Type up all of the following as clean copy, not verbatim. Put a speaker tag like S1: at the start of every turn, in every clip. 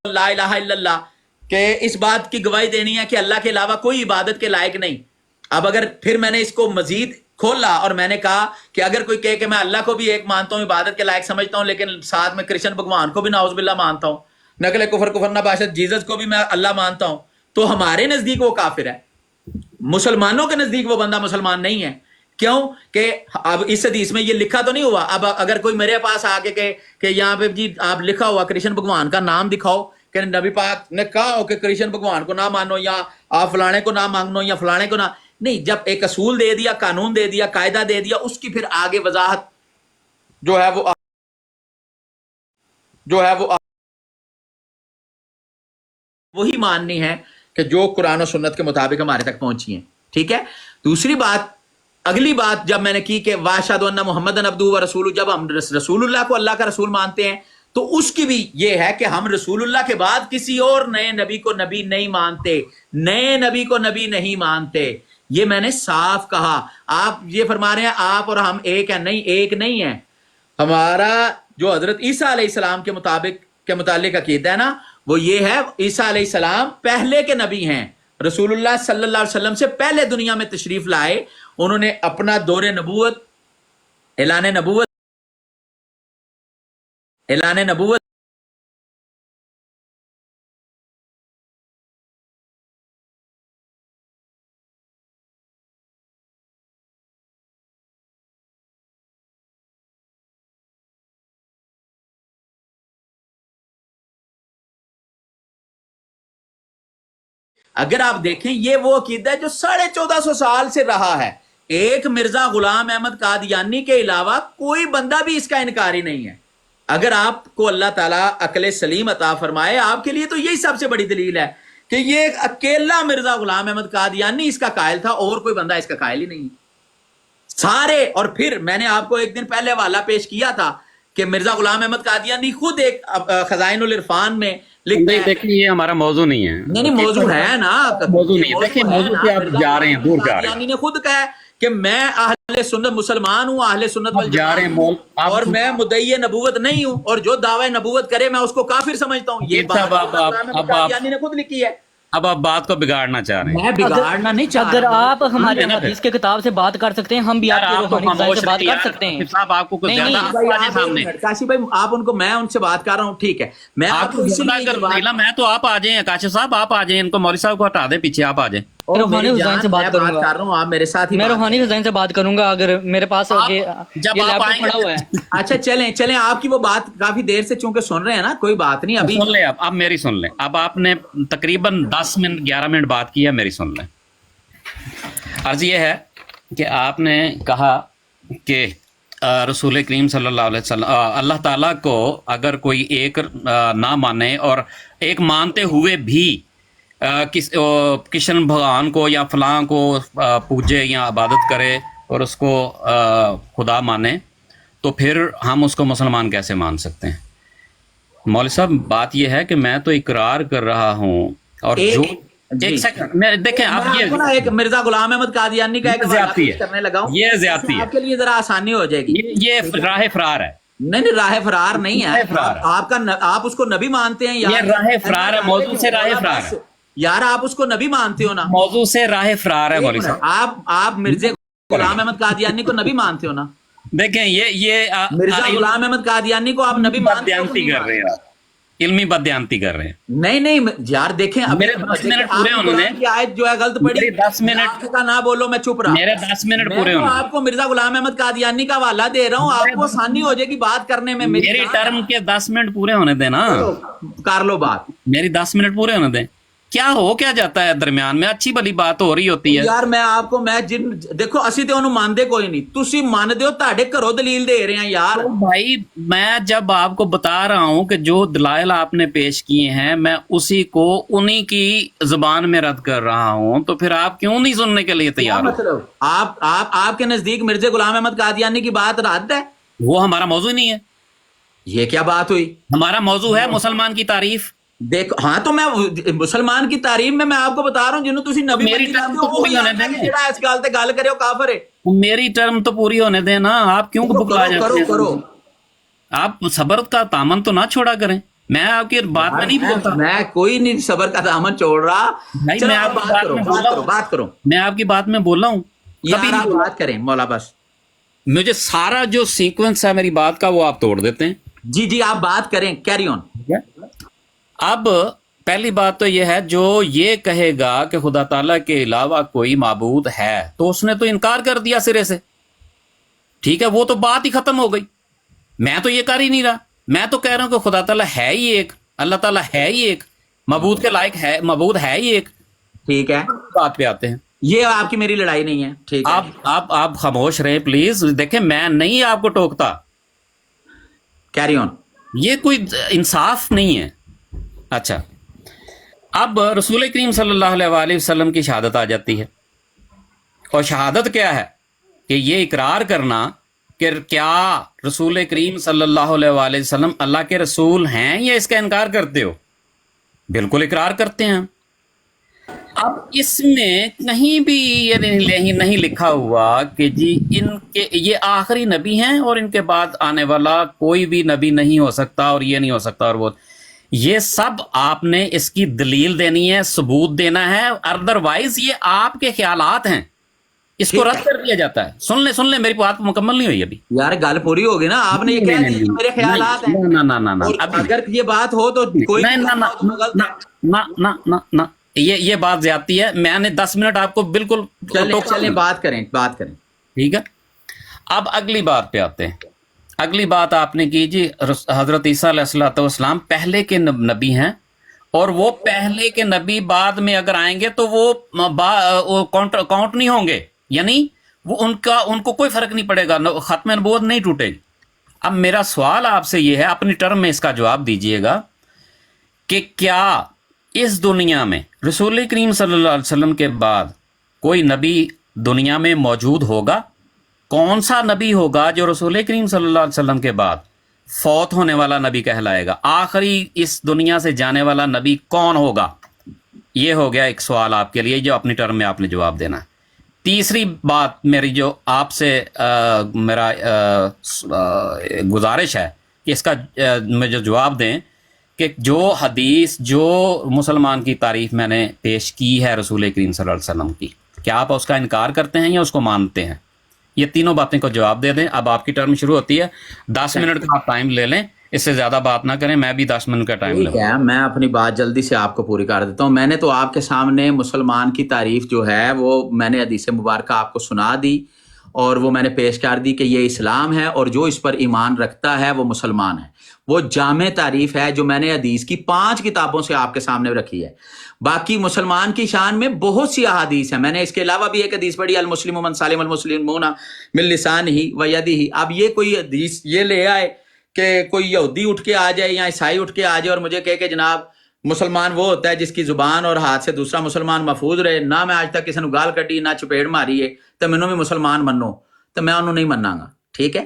S1: لا الہ الا اللہ کہ اس بات کی گواہی دینی ہے کہ اللہ کے علاوہ کوئی عبادت کے لائق نہیں. اب اگر پھر میں نے اس کو مزید کھولا اور میں نے کہا کہ اگر کوئی کہے کہ میں اللہ کو بھی ایک مانتا ہوں, عبادت کے لائق سمجھتا ہوں, لیکن ساتھ میں کرشن بھگوان کو بھی نعوذ باللہ مانتا ہوں, نقل کفر نہ باشد جیزس کو بھی میں اللہ مانتا ہوں, تو ہمارے نزدیک وہ کافر ہے. مسلمانوں کے نزدیک وہ بندہ مسلمان نہیں ہے. کیوں کہ اب اس حدیث میں یہ لکھا تو نہیں ہوا. اب اگر کوئی میرے پاس آ کے کہ یہاں پہ جی آپ لکھا ہوا کرشن بھگوان کا نام دکھاؤ کہ نبی پاک نے کہا ہو کہ کرشن بھگوان کو نہ مانو یا آپ فلانے کو نہ مانو یا فلانے کو نہ, نہیں, جب ایک اصول دے دیا, قانون دے دیا, قاعدہ دے دیا, اس کی پھر آگے وضاحت جو ہے وہ وہی ماننی ہے کہ جو قرآن و سنت کے مطابق ہمارے تک پہنچی ہیں. ٹھیک ہے. دوسری بات, اگلی بات جب میں نے کی کہ واشہد ان محمدن عبدہ و رسول, جب ہم رسول اللہ کو اللہ کا رسول مانتے ہیں تو اس کی بھی یہ ہے کہ ہم رسول اللہ کے بعد کسی اور نئے نبی کو نبی نہیں مانتے, نئے نبی کو نبی نہیں مانتے. یہ میں نے صاف کہا. آپ یہ فرما رہے ہیں آپ اور ہم ایک ہیں, نہیں, ایک نہیں ہے. ہمارا جو حضرت عیسیٰ علیہ السلام کے متعلق عقیدہ ہے نا, وہ یہ ہے عیسیٰ علیہ السلام پہلے کے نبی ہیں. رسول اللہ صلی اللہ علیہ وسلم سے پہلے دنیا میں تشریف لائے, انہوں نے اپنا دور نبوت, اعلان نبوت اگر آپ دیکھیں یہ وہ عقیدہ ہے جو 1450 سال سے رہا ہے. ایک مرزا غلام احمد قادیانی کے علاوہ کوئی بندہ بھی اس کا انکاری نہیں ہے. اگر آپ کو اللہ تعالیٰ عقل سلیم عطا فرمائے, آپ کے لیے تو یہی سب سے بڑی دلیل ہے کہ یہ اکیلا مرزا غلام احمد قادیانی اس کا قائل تھا, اور کوئی بندہ اس کا قائل ہی نہیں. سارے, اور پھر میں نے آپ کو ایک دن پہلے حوالہ پیش کیا تھا کہ مرزا غلام احمد قادیانی خود ایک خزائن العرفان میں لکھتے ہیں.
S2: دیکھیں یہ ہمارا موضوع نہیں ہے.
S1: نہیں, موضوع ہے نا,
S2: موضوع نہیں ہے. دیکھیں موضوع سے آپ جا رہے ہیں, دور جا رہے ہیں.
S1: قادیانی نے خود کہا کہ میں اہل سنت مسلمان ہوں, اہل سنت والجماعت, اور میں مدعی نبوت نہیں ہوں, اور جو دعوی نبوت کرے میں اس کو کافر سمجھتا ہوں. یہ بات قادیانی نے خود لکھی ہے.
S2: اب آپ بات کو بگاڑنا چاہ رہے ہیں.
S1: میں بگاڑنا نہیں چاہ رہا.
S3: اگر آپ ہمارے حدیث کے کتاب سے بات کر سکتے ہیں, ہم بھی آپ کے روحانی فضائل سے بات کر سکتے ہیں.
S2: صاحب آپ کو کچھ زیادہ
S1: کاشف بھائی آپ ان کو, میں ان سے بات کر رہا ہوں. ٹھیک ہے, میں آپ کو
S2: میں تو آپ آ جائیں, کاشف صاحب آپ آ جائیں, ان کو مولوی صاحب کو ہٹا دیں پیچھے, آپ آ جائیں.
S3: روحانی حسین سے بات کروں گا.
S1: کر رہا ہوں, آپ میرے ساتھ ہی,
S3: میں روحانی حسین سے بات کروں گا اگر میرے پاس
S2: جب آپ آئیں
S3: پڑا ہوا ہے.
S1: اچھا چلیں, آپ کی وہ بات کافی دیر سے چونکہ سن رہے ہیں نا, کوئی بات نہیں, ابھی
S2: سن لیں. آپ میری سن لیں. اب آپ نے تقریباً 10 منٹ 11 منٹ بات کی ہے, میری سن لیں. عرض یہ ہے کہ آپ نے کہا کہ رسول کریم صلی اللہ علیہ وسلم, اللہ تعالیٰ کو اگر کوئی ایک نہ مانے اور ایک مانتے ہوئے بھی کشن بھگوان کو یا فلاں کو پوجے یا عبادت کرے اور اس کو خدا مانے, تو پھر ہم اس کو مسلمان کیسے مان سکتے ہیں؟ مولوی صاحب بات یہ ہے کہ میں تو اقرار کر رہا ہوں, اور جو ایک سیکنڈ میں دیکھیں آپ, یہ
S1: ایک مرزا غلام احمد قادیانی کا ایک
S2: زیادتی ہے,
S1: کرنے لگا ہوں,
S2: یہ زیادتی ہے.
S1: آپ کے لیے ذرا آسانی ہو جائے گی.
S2: یہ راہ فرار ہے.
S1: نہیں, راہ فرار نہیں ہے. آپ اس کو نبی مانتے ہیں,
S2: یہ راہ فرار ہے, موضوع سے راہ فرار ہے.
S1: یار آپ اس کو نبی مانتے ہو نا,
S2: موضوع سے راہ فرار ہے مولوی صاحب.
S1: آپ مرزا غلام احمد قادیانی کو نبی مانتے ہو نا.
S2: دیکھیں یہ
S1: مرزا غلام احمد قادیانی کو آپ نبی مانتے ہو.
S2: بددیانتی کر رہے ہیں, علمی بددیانتی کر رہے ہیں.
S1: نہیں یار دیکھیں,
S2: میرے 10 منٹ پورے ہونے دیں.
S1: کی آیت جو ہے غلط پڑھی,
S2: 10 منٹ
S1: کا نہ بولو, میں چپ رہا.
S2: میرے 10 منٹ پورے ہونے.
S1: آپ کو مرزا غلام احمد قادیانی کا حوالہ دے رہا ہوں, آپ کو آسانی ہو جائے گی بات کرنے میں.
S2: میری ٹرم کے 10 منٹ پورے ہونے دیں نا,
S1: کر لو بات.
S2: میری 10 منٹ پورے ہونے دیں. کیا جاتا ہے درمیان میں, اچھی بھلی بات ہو رہی ہوتی ہے.
S1: یار میں آپ کو, میں دیکھو اسی تے انہوں مانتے کوئی نہیں, تسی مان دیو, تاڑے گھروں دلیل دے رہے ہیں یار.
S2: بھائی میں جب آپ کو بتا رہا ہوں کہ جو دلائل آپ نے پیش کیے ہیں میں اسی کو انہی کی زبان میں رد کر رہا ہوں, تو پھر آپ کیوں نہیں سننے کے لیے تیار؟
S1: مطلب آپ کے نزدیک مرزا غلام احمد قادیانی کی بات رد ہے؟
S2: وہ ہمارا موضوع نہیں ہے.
S1: یہ کیا بات ہوئی؟
S2: ہمارا موضوع ہے مسلمان کی تعریف.
S1: دیکھو ہاں, تو میں مسلمان کی تعریف میں آپ کو بتا رہا ہوں, جنہوں تسی نبی
S2: میری ٹرم تو پوری ہونے دیں.
S1: جڑا اس گل تے گل کرے او کافر ہے.
S2: میری ٹرم تو پوری ہونے دیں نا, آپ کیوں بکلا جاتے ہیں؟
S1: کرو.
S2: آپ صبر کا دامن تو نہ چھوڑا کریں. میں آپ کی بات میں نہیں بولتا،
S1: میں کوئی نہیں صبر کا دامن چھوڑ رہا.
S2: بھائی
S1: چلو
S2: میں
S1: آپ
S2: آپ کی
S1: بات
S2: بات
S1: کرو،
S2: میں
S1: بات
S2: بولا
S1: کرو،
S2: ہوں،
S1: بات کرو
S2: میں آپ کی بات میں بولا ہوں، کبھی
S1: یار،
S2: نہیں
S1: آپ
S2: بولا.
S1: بات کریں مولا بس.
S2: مجھے سارا جو سیکوینس ہے میری بات کا وہ آپ توڑ دیتے ہیں.
S1: جی جی آپ بات کریں، کیری آن.
S2: ٹھیک ہے؟ اب پہلی بات تو یہ ہے، جو یہ کہے گا کہ خدا تعالیٰ کے علاوہ کوئی معبود ہے تو اس نے تو انکار کر دیا سرے سے. ٹھیک ہے، وہ تو بات ہی ختم ہو گئی. میں تو یہ کر ہی نہیں رہا، میں تو کہہ رہا ہوں کہ خدا تعالیٰ ہے ہی ایک، اللہ تعالیٰ ہے ہی ایک، معبود کے لائق ہے، معبود ہے ہی ایک.
S1: ٹھیک ہے،
S2: بات پہ آتے ہیں.
S1: یہ آپ کی میری لڑائی نہیں ہے. ٹھیک ہے،
S2: آپ خاموش رہیں پلیز. دیکھیں میں نہیں آپ کو ٹوکتا،
S1: کیری آن.
S2: یہ کوئی انصاف نہیں ہے. اچھا، اب رسول کریم صلی اللہ علیہ وآلہ وسلم کی شہادت آ جاتی ہے. اور شہادت کیا ہے؟ کہ یہ اقرار کرنا کہ کیا رسول کریم صلی اللہ علیہ وآلہ وسلم اللہ کے رسول ہیں، یا اس کا انکار کرتے ہو؟ بالکل اقرار کرتے ہیں. اب اس میں کہیں بھی یہ نہیں لکھا ہوا کہ جی ان کے یہ آخری نبی ہیں اور ان کے بعد آنے والا کوئی بھی نبی نہیں ہو سکتا اور یہ نہیں ہو سکتا اور وہ. یہ سب آپ نے اس کی دلیل دینی ہے، ثبوت دینا ہے، ادروائز یہ آپ کے خیالات ہیں، اس کو رد کر دیا جاتا ہے. سن لیں میری بات مکمل نہیں ہوئی ابھی.
S1: یار گل پوری ہوگی نا، آپ نے یہ کہہ دیا کہ میرے خیالات ہیں. اور اگر یہ بات ہو تو کوئی
S2: نہ یہ بات زیادتی ہے. میں نے 10 منٹ آپ کو بالکل
S1: چلیں بات کریں.
S2: ٹھیک ہے، اب اگلی بات پہ آتے ہیں. اگلی بات آپ نے کی جی حضرت عیسیٰ علیہ الصلوۃ والسلام پہلے کے نبی ہیں، اور وہ پہلے کے نبی بعد میں اگر آئیں گے تو وہ کاؤنٹ نہیں ہوں گے، یعنی وہ ان کو کوئی فرق نہیں پڑے گا، ختم نبوت نہیں ٹوٹے گی. اب میرا سوال آپ سے یہ ہے، اپنی ٹرم میں اس کا جواب دیجئے گا کہ کیا اس دنیا میں رسول کریم صلی اللہ علیہ وسلم کے بعد کوئی نبی دنیا میں موجود ہوگا؟ کون سا نبی ہوگا جو رسول کریم صلی اللہ علیہ وسلم کے بعد فوت ہونے والا نبی کہلائے گا؟ آخری اس دنیا سے جانے والا نبی کون ہوگا؟ یہ ہو گیا ایک سوال آپ کے لیے جو اپنی ٹرم میں آپ نے جواب دینا ہے. تیسری بات میری جو آپ سے میرا گزارش ہے کہ اس کا مجھے جواب دیں کہ جو حدیث، جو مسلمان کی تعریف میں نے پیش کی ہے رسول کریم صلی اللہ علیہ وسلم کی، کیا آپ اس کا انکار کرتے ہیں یا اس کو مانتے ہیں؟ یہ تینوں باتیں کو جواب دے دیں. اب آپ کی ٹرم شروع ہوتی ہے، 10 منٹ کا آپ ٹائم لے لیں، اس سے زیادہ بات نہ کریں، میں بھی 10 منٹ کا ٹائم لوں.
S1: ٹھیک ہے، میں اپنی بات جلدی سے آپ کو پوری کر دیتا ہوں. میں نے تو آپ کے سامنے مسلمان کی تعریف جو ہے وہ میں نے حدیث مبارکہ آپ کو سنا دی اور وہ میں نے پیش کر دی کہ یہ اسلام ہے اور جو اس پر ایمان رکھتا ہے وہ مسلمان ہے. وہ جامع تعریف ہے جو میں نے حدیث کی 5 کتابوں سے آپ کے سامنے رکھی ہے. باقی مسلمان کی شان میں بہت سی احادیث ہیں. میں نے اس کے علاوہ بھی ایک حدیث پڑھی، المسلم من سالم المسلمون من لسانہ و یدہ. اب یہ کوئی حدیث یہ لے آئے کہ کوئی یہودی اٹھ کے آ جائے یا عیسائی اٹھ کے آ جائے اور مجھے کہے کہ جناب مسلمان وہ ہوتا ہے جس کی زبان اور ہاتھ سے دوسرا مسلمان محفوظ رہے. نہ میں آج تک کسی نے گال کٹی، نہ چپیڑ ماری ہے، تو مینوں بھی مسلمان منو، تو میں انہوں نہیں مننا گا. ٹھیک ہے،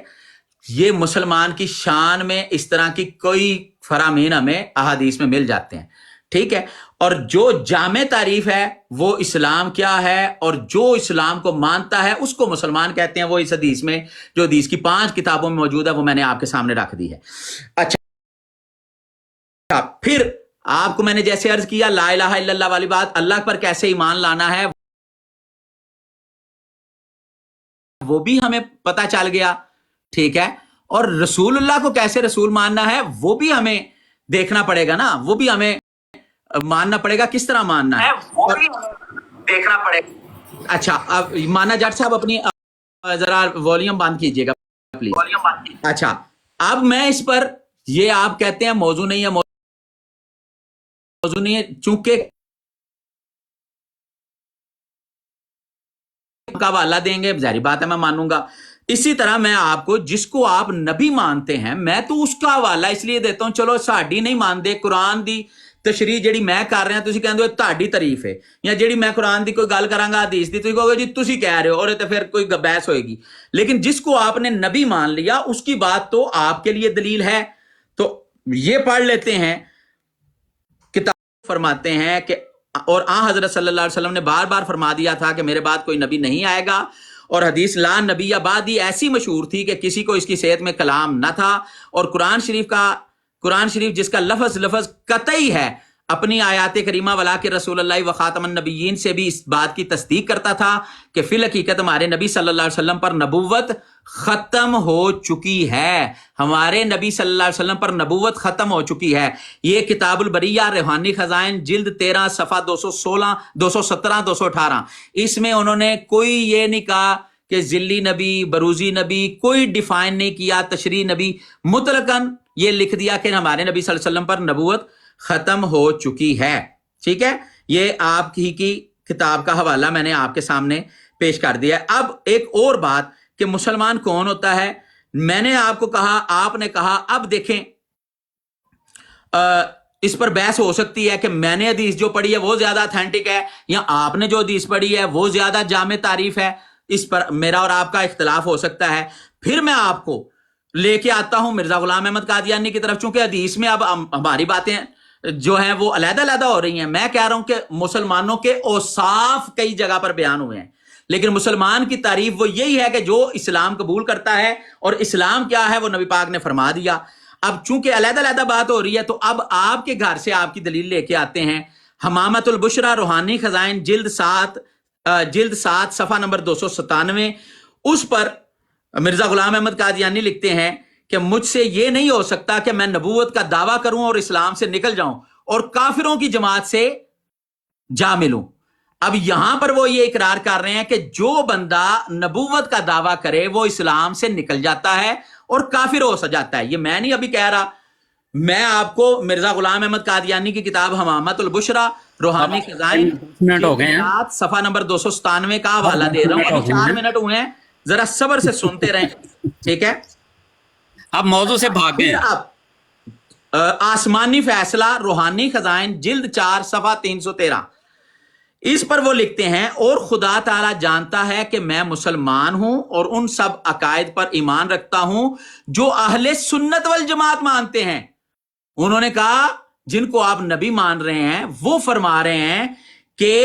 S1: یہ مسلمان کی شان میں اس طرح کی کوئی فرامین ہمیں احادیث میں مل جاتے ہیں. ٹھیک ہے، اور جو جامع تعریف ہے وہ اسلام کیا ہے اور جو اسلام کو مانتا ہے اس کو مسلمان کہتے ہیں. وہ اس حدیث میں جو حدیث کی 5 کتابوں میں موجود ہے وہ میں نے آپ کے سامنے رکھ دی ہے. اچھا، پھر آپ کو میں نے جیسے عرض کیا لا الہ الا اللہ والی بات، اللہ پر کیسے ایمان لانا ہے وہ بھی ہمیں پتا چل گیا. ٹھیک ہے، اور رسول اللہ کو کیسے رسول ماننا ہے وہ بھی ہمیں دیکھنا پڑے گا نا، وہ بھی ہمیں ماننا پڑے گا. کس طرح ماننا ہے وہ بھی دیکھنا پڑے گا. اچھا، اب مانا جٹ صاحب اپنی ذرا والیوم بند کیجئے گا پلیز. اچھا، اب میں اس پر یہ آپ کہتے ہیں موضوع نہیں ہے، موضوع نہیں ہے چونکہ کا حوالہ دیں گے، ظاہری بات ہے میں مانوں گا. اسی طرح میں آپ کو جس کو آپ نبی مانتے ہیں میں تو اس کا حوالہ اس لیے دیتا ہوں، چلو ساڈی نہیں مانتے، قرآن دی تشریح جیڑی میں کر رہا تسی کہندے ہو تہاڈی تعریف ہے، یا جیڑی میں قرآن دی کوئی گل کراں گا حدیث دی تسی کہو گے جی تسی کہہ رہے ہو اور تے پھر کوئی بحث ہوئے گی. لیکن جس کو آپ نے نبی مان لیا اس کی بات تو آپ کے لیے دلیل ہے. تو یہ پڑھ لیتے ہیں، کتاب فرماتے ہیں کہ اور حضرت صلی اللہ علیہ وسلم نے بار بار فرما دیا تھا کہ میرے بعد کوئی نبی نہیں آئے گا، اور حدیث لا نبی بعدی ایسی مشہور تھی کہ کسی کو اس کی صحت میں کلام نہ تھا. اور قرآن قرآن شریف جس کا لفظ لفظ قطعی ہے اپنی آیات کریمہ ولا کہ رسول اللہ و خاتم النبیین سے بھی اس بات کی تصدیق کرتا تھا کہ فی الحقیقت ہمارے نبی صلی اللہ علیہ وسلم پر نبوت ختم ہو چکی ہے، ہمارے نبی صلی اللہ علیہ وسلم پر نبوت ختم ہو چکی ہے۔ یہ کتاب البریہ روحانی خزائن جلد 13 صفحہ 216 217 218، اس میں انہوں نے کوئی یہ نہیں کہا کہ ذلی نبی بروزی نبی، کوئی ڈیفائن نہیں کیا تشریح نبی، مطلقاً یہ لکھ دیا کہ ہمارے نبی صلی اللہ علیہ وسلم پر نبوت ختم ہو چکی ہے۔ ٹھیک ہے، یہ آپ ہی کی کتاب کا حوالہ میں نے آپ کے سامنے پیش کر دیا ہے۔ اب ایک اور بات کہ مسلمان کون ہوتا ہے، میں نے آپ کو کہا، آپ نے کہا، اب دیکھیں اس پر بحث ہو سکتی ہے کہ میں نے حدیث جو پڑھی ہے وہ زیادہ اتھینٹک ہے یا آپ نے جو حدیث پڑھی ہے وہ زیادہ جامع تعریف ہے، اس پر میرا اور آپ کا اختلاف ہو سکتا ہے۔ پھر میں آپ کو لے کے آتا ہوں مرزا غلام احمد قادیانی کی طرف، چونکہ حدیث میں اب ہماری باتیں جو ہیں وہ علیحدہ علیحدہ ہو رہی ہیں۔ میں کہہ رہا ہوں کہ مسلمانوں کے اوصاف کئی جگہ پر بیان ہوئے ہیں، لیکن مسلمان کی تعریف وہ یہی ہے کہ جو اسلام قبول کرتا ہے، اور اسلام کیا ہے وہ نبی پاک نے فرما دیا۔ اب چونکہ علیحدہ علیحدہ بات ہو رہی ہے تو اب آپ کے گھر سے آپ کی دلیل لے کے آتے ہیں۔ حمامت البشرا روحانی خزائن جلد 7 صفحہ نمبر 297، اس پر مرزا غلام احمد قادیانی لکھتے ہیں کہ مجھ سے یہ نہیں ہو سکتا کہ میں نبوت کا دعویٰ کروں اور اسلام سے نکل جاؤں اور کافروں کی جماعت سے جا ملوں۔ اب یہاں پر وہ یہ اقرار کر رہے ہیں کہ جو بندہ نبوت کا دعویٰ کرے وہ اسلام سے نکل جاتا ہے اور کافر ہو جاتا ہے۔ یہ میں نہیں ابھی کہہ رہا، میں آپ کو مرزا غلام احمد قادیانی کی کتاب حمامت البشرا روحانی خزائن
S2: منٹ ہو گئے ہیں،
S1: صفحہ نمبر 297 کا حوالہ دے رہا ہوں۔ 4 منٹ ہوئے ہیں، ذرا صبر سے سنتے رہیں، ٹھیک ہے؟
S2: اب موضوع سے بھاگ گئے۔
S1: اب آسمانی فیصلہ روحانی خزائن جلد 4 صفحہ 313، اس پر وہ لکھتے ہیں، اور خدا تعالی جانتا ہے کہ میں مسلمان ہوں اور ان سب عقائد پر ایمان رکھتا ہوں جو اہل سنت والجماعت مانتے ہیں۔ انہوں نے کہا جن کو آپ نبی مان رہے ہیں وہ فرما رہے ہیں کہ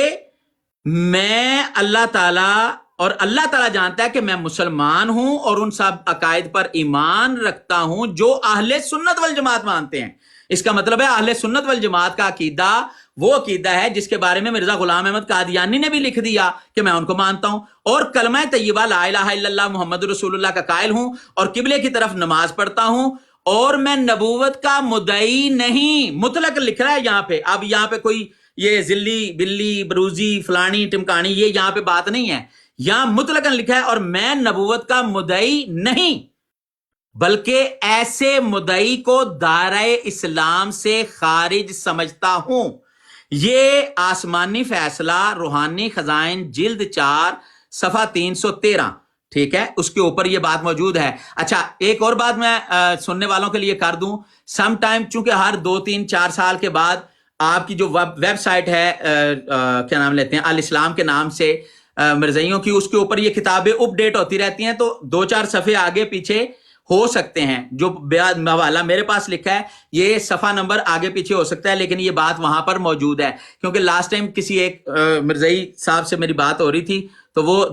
S1: میں اللہ تعالیٰ جانتا ہے کہ میں مسلمان ہوں اور ان سب عقائد پر ایمان رکھتا ہوں جو اہل سنت والجماعت مانتے ہیں۔ اس کا مطلب ہے اہل سنت والجماعت کا عقیدہ وہ عقیدہ ہے جس کے بارے میں مرزا غلام احمد قادیانی نے بھی لکھ دیا کہ میں ان کو مانتا ہوں، اور کلمہ طیبہ لا الہ الا اللہ محمد رسول اللہ کا قائل ہوں، اور قبلے کی طرف نماز پڑھتا ہوں، اور میں نبوت کا مدعی نہیں۔ مطلق لکھ رہا ہے یہاں پہ۔ اب یہاں پہ کوئی یہ ذلی بلی بروزی فلانی ٹمکانی یہ یہاں پہ بات نہیں ہے، یہاں مطلق لکھا ہے، اور میں نبوت کا مدعی نہیں بلکہ ایسے مدعی کو دائرہ اسلام سے خارج سمجھتا ہوں۔ یہ آسمانی فیصلہ روحانی خزائن جلد 4 صفحہ 313، ٹھیک ہے، اس کے اوپر یہ بات موجود ہے۔ اچھا، ایک اور بات میں سننے والوں کے لیے کر دوں، سم ٹائم چونکہ ہر 2 3 4 سال کے بعد آپ کی جو ویب سائٹ ہے کیا نام لیتے ہیں الاسلام کے نام سے مرزائیوں کی، اس کے اوپر یہ کتابیں اپ ڈیٹ ہوتی رہتی ہیں، تو 2 4 صفحے آگے پیچھے ہو سکتے ہیں۔ جو حوالہ میرے پاس لکھا ہے یہ صفحہ نمبر آگے پیچھے ہو سکتا ہے، لیکن یہ بات وہاں پر موجود ہے، کیونکہ لاسٹ ٹائم کسی ایک مرزائی صاحب سے میری بات ہو رہی تھی تو وہ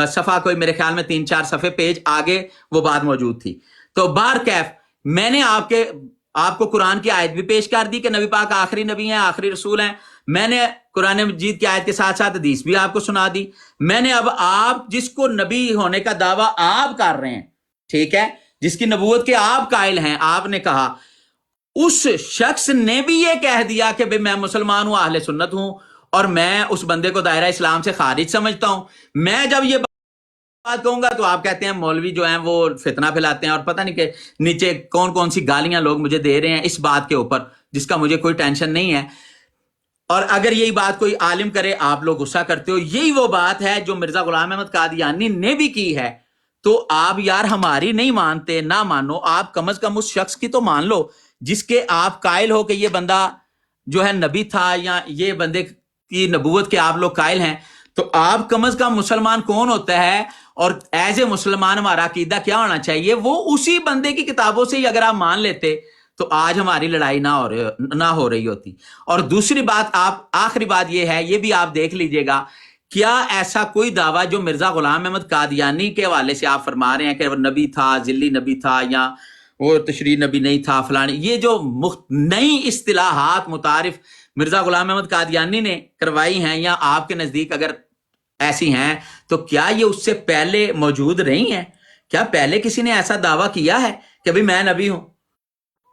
S1: صفحہ کوئی میرے خیال میں 3 4 صفحے پیج آگے وہ بات موجود تھی۔ تو بہرکیف میں نے آپ کو قرآن کی آیت بھی پیش کر دی کہ نبی پاک آخری نبی ہیں، آخری رسول ہیں۔ میں نے قرآن مجید کی آیت کے ساتھ ساتھ حدیث بھی آپ کو سنا دی۔ میں نے اب آپ جس کو نبی ہونے کا دعویٰ آپ کر رہے ہیں، ٹھیک ہے، جس کی نبوت کے آپ قائل ہیں، آپ نے کہا اس شخص نے بھی یہ کہہ دیا کہ بھئی میں مسلمان ہوں، اہل سنت ہوں، اور میں اس بندے کو دائرہ اسلام سے خارج سمجھتا ہوں۔ میں جب یہ بات کہوں گا تو آپ کہتے ہیں مولوی جو ہیں وہ فتنہ پھیلاتے ہیں، اور پتہ نہیں کہ نیچے کون کون سی گالیاں لوگ مجھے دے رہے ہیں اس بات کے اوپر، جس کا مجھے کوئی ٹینشن نہیں ہے۔ اور اگر یہی بات کوئی عالم کرے آپ لوگ غصہ کرتے ہو، یہی وہ بات ہے جو مرزا غلام احمد قادیانی نے بھی کی ہے۔ تو آپ یار ہماری نہیں مانتے، نہ مانو، آپ کم از کم اس شخص کی تو مان لو جس کے آپ قائل ہو کہ یہ بندہ جو ہے نبی تھا، یا یہ بندے کی نبوت کے آپ لوگ قائل ہیں۔ تو آپ کم از کم مسلمان کون ہوتا ہے، اور ایز اے مسلمان ہمارا عقیدہ کیا ہونا چاہیے، وہ اسی بندے کی کتابوں سے ہی اگر آپ مان لیتے تو آج ہماری لڑائی نہ ہو رہی ہوتی۔ اور دوسری بات، آخری بات یہ ہے، یہ بھی آپ دیکھ لیجئے گا، کیا ایسا کوئی دعویٰ جو مرزا غلام احمد قادیانی کے حوالے سے آپ فرما رہے ہیں کہ وہ نبی تھا، ذلی نبی تھا، یا وہ تشریح نبی نہیں تھا فلانی، یہ جو نئی اصطلاحات متعارف مرزا غلام احمد قادیانی نے کروائی ہیں یا آپ کے نزدیک اگر ایسی ہیں تو کیا یہ اس سے پہلے موجود رہی ہیں؟ کیا پہلے کسی نے ایسا دعویٰ کیا ہے کہ بھی میں نبی ہوں؟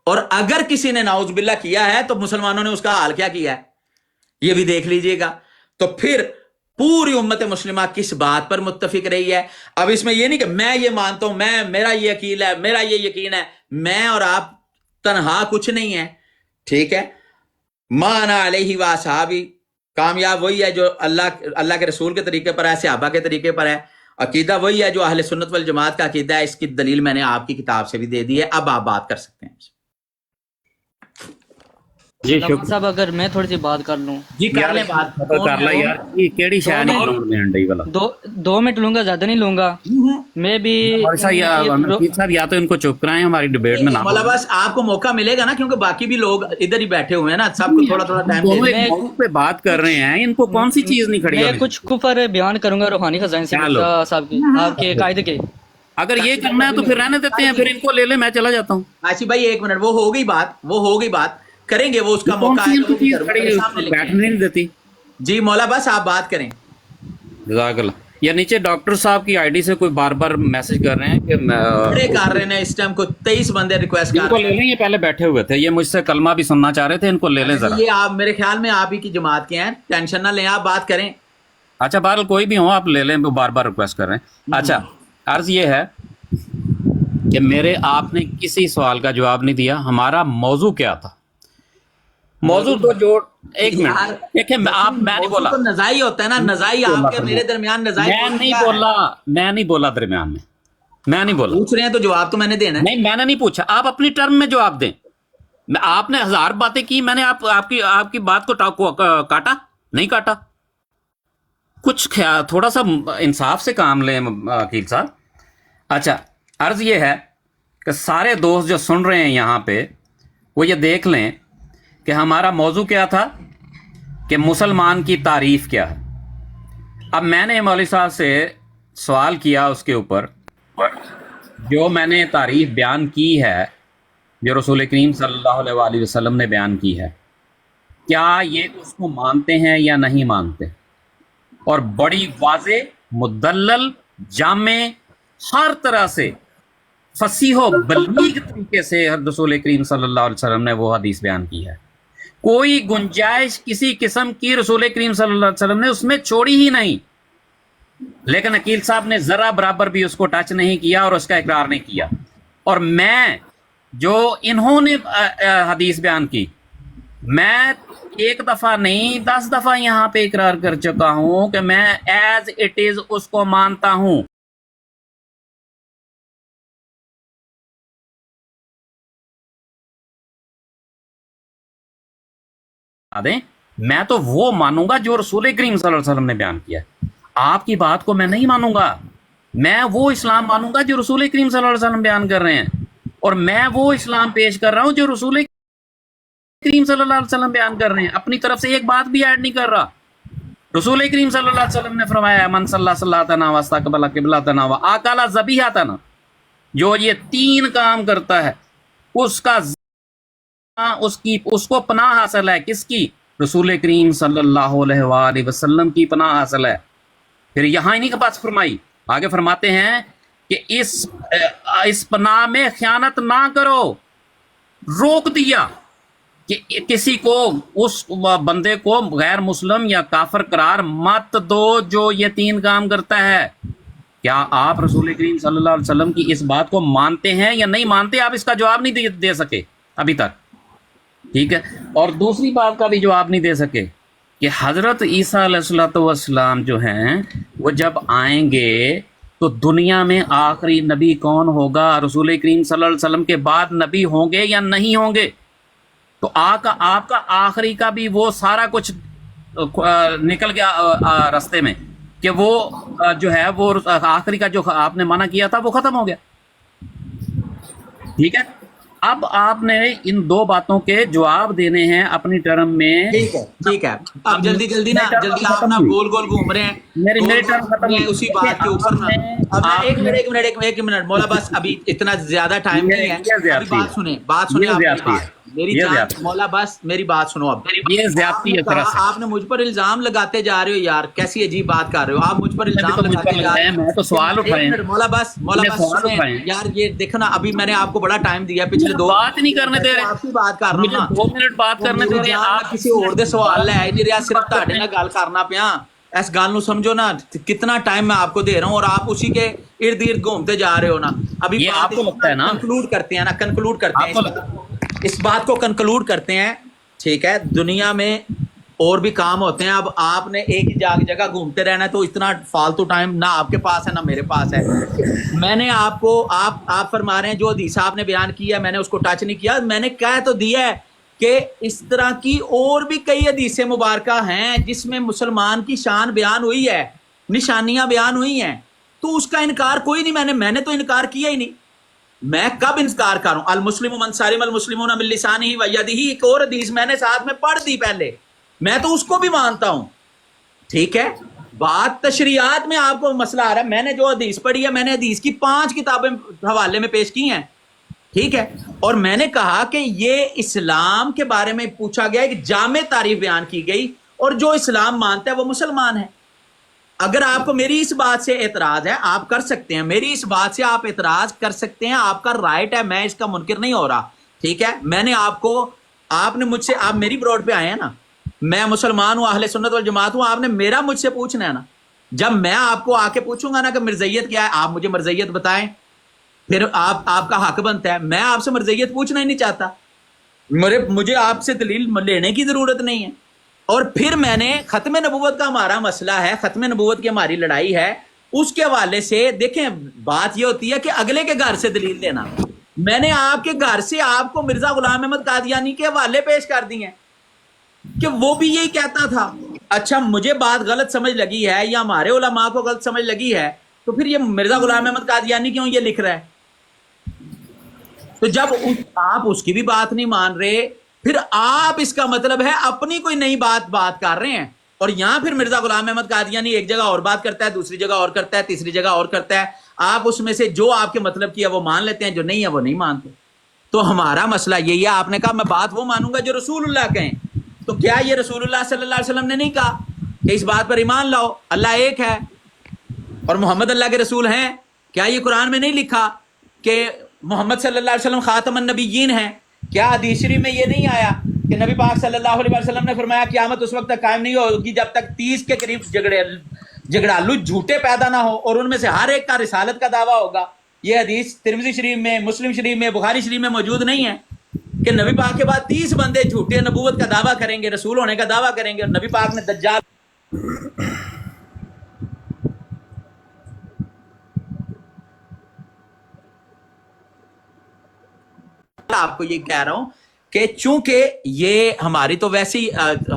S1: اور اگر کسی نے نعوذ باللہ کیا ہے تو مسلمانوں نے اس کا حال کیا کیا ہے یہ بھی دیکھ لیجئے گا. تو پھر پوری امت مسلمہ کس بات پر متفق رہی ہے؟ اب اس میں یہ نہیں کہ میں یہ مانتا ہوں، میرا یہ عقیدہ ہے، میرا یہ یقین ہے، میں اور آپ تنہا کچھ نہیں ہے. ٹھیک ہے، ما انا علیہ و اصحابی، کامیاب وہی ہے جو اللہ کے رسول کے طریقے پر ہے، صحابہ کے طریقے پر ہے. عقیدہ وہی ہے جو اہل سنت والجماعت کا عقیدہ ہے. اس کی دلیل میں نے آپ کی کتاب سے بھی دے دی ہے. اب آپ بات کر سکتے ہیں.
S2: جی
S3: ڈاکٹر صاحب اگر میں تھوڑی سی بات کر لوں.
S1: جی کر لیں بات.
S2: کر لا یار، یہ کیڑی شے نہیں گراؤنڈ میں ہنڈی والا.
S3: 2 منٹ لوں گا، زیادہ نہیں لوں گا. میں بھی
S2: صاحب یا تو ان کو چپ کرائیں، ہماری ڈبیٹ میں نہ
S1: مولا بس آپ کو موقع ملے گا نا، کیونکہ باقی بھی لوگ ادھر ہی بیٹھے ہوئے ہیں نا، سب کو تھوڑا تھوڑا ٹائم
S2: پہ بات کر رہے ہیں. ان کو کون سی چیز نہیں کھڑی؟
S3: میں کچھ کفر بیان کروں گا روحانی خزائن سے مرزا صاحب کی، آپ کے قائد کے.
S2: اگر یہ کرنا ہے تو پھر رہنے دیتے ہیں، پھر ان کو لے لیں، میں چلا جاتا ہوں.
S1: آشی بھائی 1 منٹ، وہ ہو گئی بات کریں گے، وہ اس کا موقع
S2: بیٹھنے نہیں دیتی.
S1: جی مولا بس آپ بات کریں.
S2: جزاک اللہ. یا نیچے ڈاکٹر صاحب کی آئی ڈی سے کوئی بار بار میسج کر رہے ہیں کہ
S1: بڑے کر رہے ہیں اس ٹائم کو 23 بندے ریکویسٹ کر رہے ہیں.
S2: لے لیں، یہ پہلے بیٹھے ہوئے تھے، یہ مجھ سے کلمہ بھی سننا چاہ رہے تھے، ان کو لے لیں ذرا.
S1: یہ آپ میرے خیال میں آپ ہی کی جماعت کے ہیں، ٹینشن نہ لیں، آپ بات کریں.
S2: اچھا بہرحال کوئی بھی ہو، آپ لے لیں، وہ بار بار ریکویسٹ کر رہے ہیں. اچھا عرض یہ ہے کہ میرے آپ نے کسی سوال کا جواب نہیں دیا. ہمارا موضوع کیا تھا؟ موضوع تو جو ایک منٹ دیکھیں، میں نہیں بولا،
S1: نزائی ہوتا ہے نا، نزائی آپ کے میرے درمیان نزائی.
S2: میں نہیں بولا درمیان میں نہیں بولا.
S1: پوچھ رہے ہیں تو جواب تو میں نے دینا ہے.
S2: نہیں میں نے نہیں پوچھا، آپ اپنی ٹرم میں جواب دیں. آپ نے 1000 باتیں کی، میں نے آپ کی بات کو کاٹا نہیں کاٹا. کچھ تھوڑا سا انصاف سے کام لیں عقیل صاحب. اچھا عرض یہ ہے کہ سارے دوست جو سن رہے ہیں یہاں پہ وہ یہ دیکھ لیں کہ ہمارا موضوع کیا تھا، کہ مسلمان کی تعریف کیا ہے. اب میں نے مولوی صاحب سے سوال کیا، اس کے اوپر جو میں نے تعریف بیان کی ہے، جو رسول کریم صلی اللہ علیہ وآلہ وسلم نے بیان کی ہے، کیا یہ اس کو مانتے ہیں یا نہیں مانتے؟ اور بڑی واضح، مدلل، جامع، ہر طرح سے فصیح و بلیغ طریقے سے رسول کریم صلی اللہ علیہ وسلم نے وہ حدیث بیان کی ہے. کوئی گنجائش کسی قسم کی رسول کریم صلی اللہ علیہ وسلم نے اس میں چھوڑی ہی نہیں. لیکن عقیل صاحب نے ذرا برابر بھی اس کو ٹچ نہیں کیا اور اس کا اقرار نہیں کیا. اور میں جو انہوں نے حدیث بیان کی، میں 1 دفعہ نہیں 10 دفعہ یہاں پہ اقرار کر چکا ہوں کہ میں ایز اٹ از اس کو مانتا ہوں. میں تو وہ مانوں گا جو رسول کریم صلی اللہ علیہ وسلم نے بیان کیا. آپ کی بات کو میں نہیں مانوں گا. میں وہ اسلام مانوں گا جو رسول کریم صلی اللہ علیہ وسلم بیان کر رہے ہیں، اور میں وہ اسلام پیش کر رہا ہوں جو رسول کریم صلی اللہ علیہ وسلم بیان کر رہے ہیں. اپنی طرف سے ایک بات بھی ایڈ نہیں کر رہا. رسول کریم صلی اللہ علیہ وسلم نے فرمایا من صلی صلاتنا واستقبل قبلتنا واکل ذبیحتنا، جو یہ 3 کام کرتا ہے اس کو پناہ حاصل ہے. کس کی؟ رسول کریم صلی اللہ علیہ وآلہ وسلم کی پناہ حاصل ہے. پھر یہاں انہی کے پاس فرمائی، آگے فرماتے ہیں کہ اس پناہ میں خیانت نہ کرو. روک دیا کہ کسی کو، اس بندے کو غیر مسلم یا کافر قرار مت دو جو یہ 3 کام کرتا ہے. کیا آپ رسول کریم صلی اللہ علیہ وسلم کی اس بات کو مانتے ہیں یا نہیں مانتے؟ آپ اس کا جواب نہیں دے سکے ابھی تک. ٹھیک ہے. اور دوسری بات کا بھی جواب نہیں دے سکے کہ حضرت عیسیٰ علیہ السلام جو ہیں وہ جب آئیں گے تو دنیا میں آخری نبی کون ہوگا؟ رسول کریم صلی اللہ علیہ وسلم کے بعد نبی ہوں گے یا نہیں ہوں گے؟ تو آپ کا آخری کا بھی وہ سارا کچھ نکل گیا راستے میں، کہ وہ جو ہے وہ آخری کا جو آپ نے منع کیا تھا وہ ختم ہو گیا. ٹھیک ہے. اب آپ نے ان دو باتوں کے جواب دینے ہیں اپنی ٹرم میں.
S1: ٹھیک ہے اب جلدی نا جلدی آپ نا گول گول گھوم رہے ہیں
S2: میری ٹرم ختم ہوئی
S1: اسی بات کے اوپر نا. اب ایک منٹ مولا بس ابھی اتنا زیادہ ٹائم نہیں ہے. ابھی بات سنیں آپ میری جان مولا بس میری بات سنو. اب
S2: یہ زیادتی ہے سراسر.
S1: آپ نے مجھ پر الزام لگاتے جا رہے ہو یار, کیسی عجیب بات کر رہے ہو آپ, مجھ پر الزام لگاتے جا رہے
S2: میں تو سوال اٹھائے ہیں.
S1: مولا بس سنیں یار, یہ دیکھنا ابھی میں نے آپ کو بڑا ٹائم دیا پچھلے دو
S2: بات نہیں کرنے دے رہے,
S1: آپ کی بات کر رہا ہوں نا,
S2: 2 منٹ بات کرنے دے رہے. آپ
S1: کسی اور دے سوال لے نہیں رہا, صرف تہاڈے نال گل کرنا پیا. اس گل نو سمجھو نا, کتنا ٹائم میں آپ کو دے رہا ہوں اور آپ اسی کے ارد گرد گھومتے جا رہے ہو نا. ابھی
S2: آپ کو لگتا ہے نا
S1: کنکلوڈ کرتے ہیں اس بات کو کنکلوڈ کرتے ہیں. ٹھیک ہے, دنیا میں اور بھی کام ہوتے ہیں. اب آپ نے ایک ہی جگہ گھومتے رہنا ہے تو اتنا فالتو ٹائم نہ آپ کے پاس ہے نہ میرے پاس ہے. میں نے آپ کو آپ فرما رہے ہیں جو حدیث آپ نے بیان کیا ہے میں نے اس کو ٹچ نہیں کیا. میں نے کہہ تو دیا ہے کہ اس طرح کی اور بھی کئی حدیث مبارکہ ہیں جس میں مسلمان کی شان بیان ہوئی ہے, نشانیاں بیان ہوئی ہیں, تو اس کا انکار کوئی نہیں. میں نے تو انکار کیا ہی نہیں. میں کب انکار کروں؟ المسلم من سالم المسلمون من لسانہ و یدہ, ایک اور حدیث میں نے ساتھ میں پڑھ دی پہلے, میں تو اس کو بھی مانتا ہوں. ٹھیک ہے, بات تشریعات میں آپ کو مسئلہ آ رہا ہے. میں نے جو حدیث پڑھی ہے میں نے حدیث کی 5 کتابیں حوالے میں پیش کی ہیں. ٹھیک ہے, اور میں نے کہا کہ یہ اسلام کے بارے میں پوچھا گیا, ایک جامع تعریف بیان کی گئی, اور جو اسلام مانتا ہے وہ مسلمان ہے. اگر آپ کو میری اس بات سے اعتراض ہے آپ کر سکتے ہیں, میری اس بات سے آپ اعتراض کر سکتے ہیں, آپ کا رائٹ ہے, میں اس کا منکر نہیں ہو رہا. ٹھیک ہے, میں نے آپ نے مجھ سے, آپ میری بروڈ پہ آئے ہیں نا, میں مسلمان ہوں, اہل سنت والجماعت ہوں, آپ نے میرا مجھ سے پوچھنا ہے نا. جب میں آپ کو آ کے پوچھوں گا نا کہ مرزیت کیا ہے, آپ مجھے مرزیت بتائیں, پھر آپ کا حق بنتا ہے. میں آپ سے مرزیت پوچھنا ہی نہیں چاہتا, مجھے آپ سے دلیل لینے کی ضرورت نہیں ہے. اور پھر میں نے ختم نبوت کا ہمارا مسئلہ ہے, ختم نبوت کی ہماری لڑائی ہے, اس کے حوالے سے دیکھیں بات یہ ہوتی ہے کہ اگلے کے گھر سے دلیل دینا. میں نے آپ کے گھر سے آپ کو مرزا غلام احمد قادیانی کے حوالے پیش کر دی ہیں کہ وہ بھی یہی کہتا تھا. اچھا, مجھے بات غلط سمجھ لگی ہے یا ہمارے علماء کو غلط سمجھ لگی ہے, تو پھر یہ مرزا غلام احمد قادیانی کیوں یہ لکھ رہا ہے؟ تو جب آپ اس کی بھی بات نہیں مان رہے, پھر آپ اس کا مطلب ہے اپنی کوئی نئی بات کر رہے ہیں. اور یہاں پھر مرزا غلام احمد قادیانی ایک جگہ اور بات کرتا ہے, دوسری جگہ اور کرتا ہے, تیسری جگہ اور کرتا ہے. آپ اس میں سے جو آپ کے مطلب کی ہے وہ مان لیتے ہیں, جو نہیں ہے وہ نہیں مانتے. تو ہمارا مسئلہ یہی ہے, آپ نے کہا میں بات وہ مانوں گا جو رسول اللہ کہیں, تو کیا یہ رسول اللہ صلی اللہ علیہ وسلم نے نہیں کہا کہ اس بات پر ایمان لاؤ اللہ ایک ہے اور محمد اللہ کے رسول ہیں؟ کیا یہ قرآن میں نہیں لکھا کہ محمد صلی اللہ علیہ وسلم خاتم النبیین ہیں؟ کیا حدیث شریف میں یہ نہیں آیا کہ نبی پاک صلی اللہ علیہ وسلم نے فرمایا قیامت اس وقت تک قائم نہیں ہوگی جب تک 30 کے قریب جھگڑالو جھوٹے پیدا نہ ہو اور ان میں سے ہر ایک کا رسالت کا دعویٰ ہوگا؟ یہ حدیث ترمذی شریف میں, مسلم شریف میں, بخاری شریف میں موجود نہیں ہے کہ نبی پاک کے بعد 30 بندے جھوٹے نبوت کا دعویٰ کریں گے, رسول ہونے کا دعویٰ کریں گے, اور نبی پاک نے دجال آپ کو یہ کہہ رہا ہوں کہ چونکہ یہ ہماری تو ویسے ہی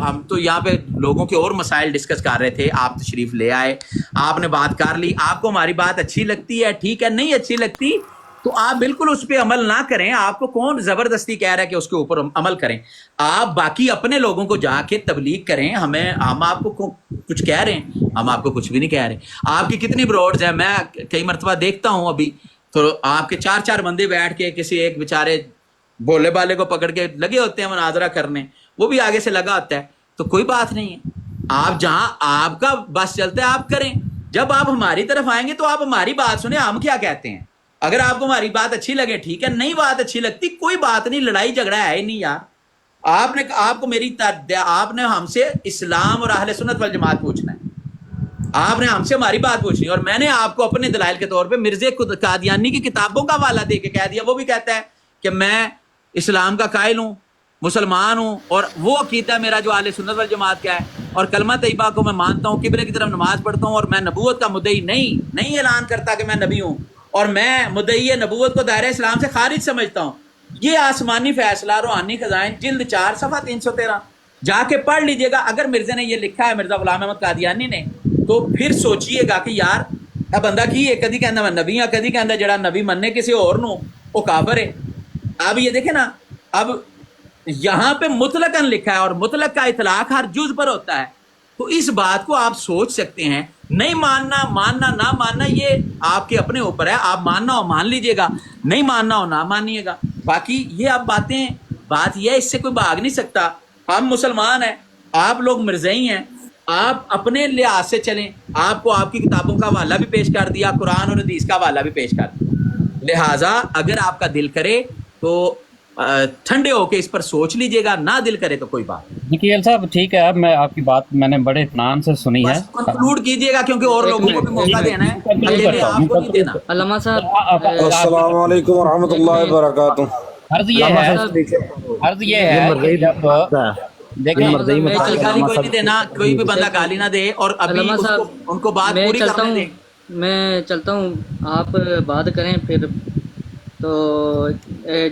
S1: ہم تو یہاں پہ لوگوں کے اور مسائل ڈسکس کر رہے تھے, آپ تشریف لے آئے, آپ نے بات کر لی, آپ کو ہماری بات اچھی لگتی ہے ٹھیک ہے, نہیں اچھی لگتی تو آپ بالکل اس پہ عمل نہ کریں. آپ کو کون زبردستی کہہ رہا ہے کہ اس کے اوپر عمل کریں؟ آپ باقی اپنے لوگوں کو جا کے تبلیغ کریں. ہم آپ کو کچھ کہہ رہے ہیں؟ ہم آپ کو کچھ بھی نہیں کہہ رہے. آپ کی کتنی براڈز ہیں, میں کئی مرتبہ دیکھتا ہوں ابھی تو آپ کے 4 بندے بیٹھ کے کسی ایک بیچارے بولے بالے کو پکڑ کے لگے ہوتے ہیں مناظرہ کرنے, وہ بھی آگے سے لگا ہوتا ہے. تو کوئی بات نہیں ہے, آپ جہاں آپ کا بس چلتا ہے آپ کریں. جب آپ ہماری طرف آئیں گے تو آپ ہماری بات سنیں, ہم کیا کہتے ہیں. اگر آپ کو ہماری بات اچھی لگے ٹھیک ہے, نہیں بات اچھی لگتی کوئی بات نہیں, لڑائی جھگڑا ہے ہی نہیں یار. آپ نے ہم سے اسلام اور اہل سنت والجماعت پوچھنا ہے, آپ نے ہم سے ہماری بات پوچھنی, اور میں نے آپ کو اپنے دلائل کے طور پہ مرزا قادیانی کی کتابوں کا حوالہ دے کے کہہ دیا. وہ بھی کہتا ہے کہ میں اسلام کا قائل ہوں, مسلمان ہوں, اور وہ عقیدہ میرا جو اہل سنت والجماعت کا ہے, اور کلمہ طیبہ کو میں مانتا ہوں, قبلے کی طرف نماز پڑھتا ہوں, اور میں نبوت کا مدعی نہیں اعلان کرتا کہ میں نبی ہوں, اور میں مدعی نبوت کو دائرہ اسلام سے خارج سمجھتا ہوں. یہ آسمانی فیصلہ روحانی خزائن جلد 4 صفحہ 313 جا کے پڑھ لیجئے گا. اگر مرزا نے یہ لکھا ہے, مرزا غلام احمد قادیانی نے, تو پھر سوچئے گا کہ یار اے بندہ کی ہے, کدی کہندا میں نبی ہاں, کدی کہندا جڑا نبی مننے کسی اور نو او کافر ہے. اب یہ دیکھیں نا، اب یہاں پہ مطلقاً لکھا ہے اور مطلق کا اطلاق ہر جز پر ہوتا ہے، تو اس بات کو آپ سوچ سکتے ہیں. نہیں ماننا نہ ماننا یہ آپ کے اپنے اوپر ہے، آپ ماننا ہو مان لیجئے گا، نہیں ماننا ہو نہ مانیے گا. باقی یہ اب بات یہ ہے، اس سے کوئی بھاگ نہیں سکتا. ہم مسلمان ہیں، آپ لوگ مرزائی ہیں، آپ اپنے لحاظ سے چلیں. آپ کو آپ کی کتابوں کا حوالہ بھی پیش کر دیا، قرآن اور حدیث کا حوالہ بھی پیش کر دیا. لہٰذا اگر آپ کا دل کرے تو ٹھنڈے ہو کے اس پر سوچ لیجئے گا، نہ دل کرے تو کوئی بات نہیں.
S2: جی کیل صاحب ٹھیک ہے، اب میں آپ کی بات میں نے بڑے اطمینان سے سنی ہے.
S1: بس کنکلوڈ کیجئے گا، کیونکہ اور لوگوں کو بھی موقع دینا ہے،
S2: کنکلوڈ
S1: اکیلے
S2: کرتا
S1: آپ
S2: ہوں.
S1: کو نہیں دینا.
S3: علامہ صاحب
S4: السلام علیکم ورحمۃ اللہ وبرکاتہ.
S2: عرض یہ ہے، عرض یہ ہے کہ جب دیکھیں
S3: میں
S1: گالی
S3: چلتا
S1: کوئی نہیں دینا، کوئی بھی بندہ گالی نہ دے، اور ابھی
S3: علامہ
S1: اس
S3: صاحب
S1: کو ان کو بات
S3: میں
S1: پوری
S3: چلتا
S1: کرنے
S3: ہوں،
S1: دیں.
S3: میں چلتا ہوں، آپ بات کریں. پھر تو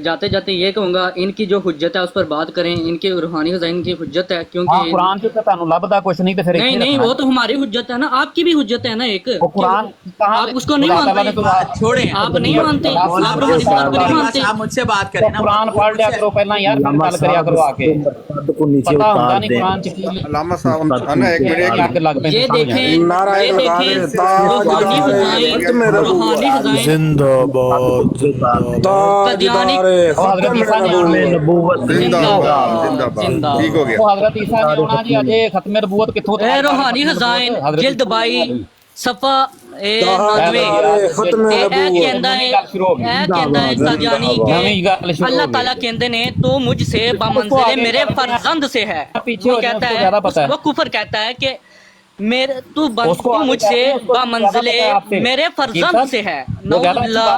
S3: جاتے جاتے یہ کہوں گا، ان کی جو حجت ہے اس پر بات کریں. ان کے روحانی خزائن کی حجت ہے،
S2: ہاں
S3: کیونکہ
S2: قرآن سے تانوں لبدا کچھ نہیں تو پھر
S3: نہیں نہیں وہ تو ہماری حجت ہے نا، آپ کی بھی حجت ہے نا ایک.
S2: وہ قرآن
S3: آپ اس کو نہیں مانتے،
S1: چھوڑیں
S3: آپ نہیں مانتے،
S1: مولا
S3: آپ روحانی بات کو نہیں
S1: بس
S3: مانتے.
S1: آپ مجھ سے بات کریں نا.
S2: قرآن پڑھ لیا کرو پہلا یار، پھر گل کریا کرو آ کے.
S4: کو نیچے
S2: پتہ
S4: اتار
S2: ہوندا نہیں
S4: دیں.
S2: قرآن چ کی
S5: علامہ صاحب نا ایک منٹ
S2: لگ پہ
S3: یہ دیکھیں،
S4: نعرہ
S3: یہ
S4: لگا دیں،
S3: دیکھیں
S4: تاجدار ختم
S3: روحانی خزائن
S6: زندہ باد زندہ باد
S4: تاجدار ختم نبوت.
S5: زندہ باد
S3: زندہ
S5: زندہ باد.
S3: باد.
S5: ٹھیک ہو گیا.
S2: وہ حضرت عیسیٰ نے ہونا جی اجے ختم نبوت کتھوں
S3: اے روحانی خزائن جلد 22 صفحہ 99
S4: ختم
S3: اے
S4: نبوت.
S3: کہندا ہے، اے کہندا ہے تاجانی کہ اللہ تعالیٰ کہندے نے تو مجھ سے بامنزل میرے فرزند سے ہے. وہ کہتا ہے، وہ کفر کہتا ہے کہ میرے تو مجھ سے بامنزل میرے فرزند سے ہے. نعوذ باللہ،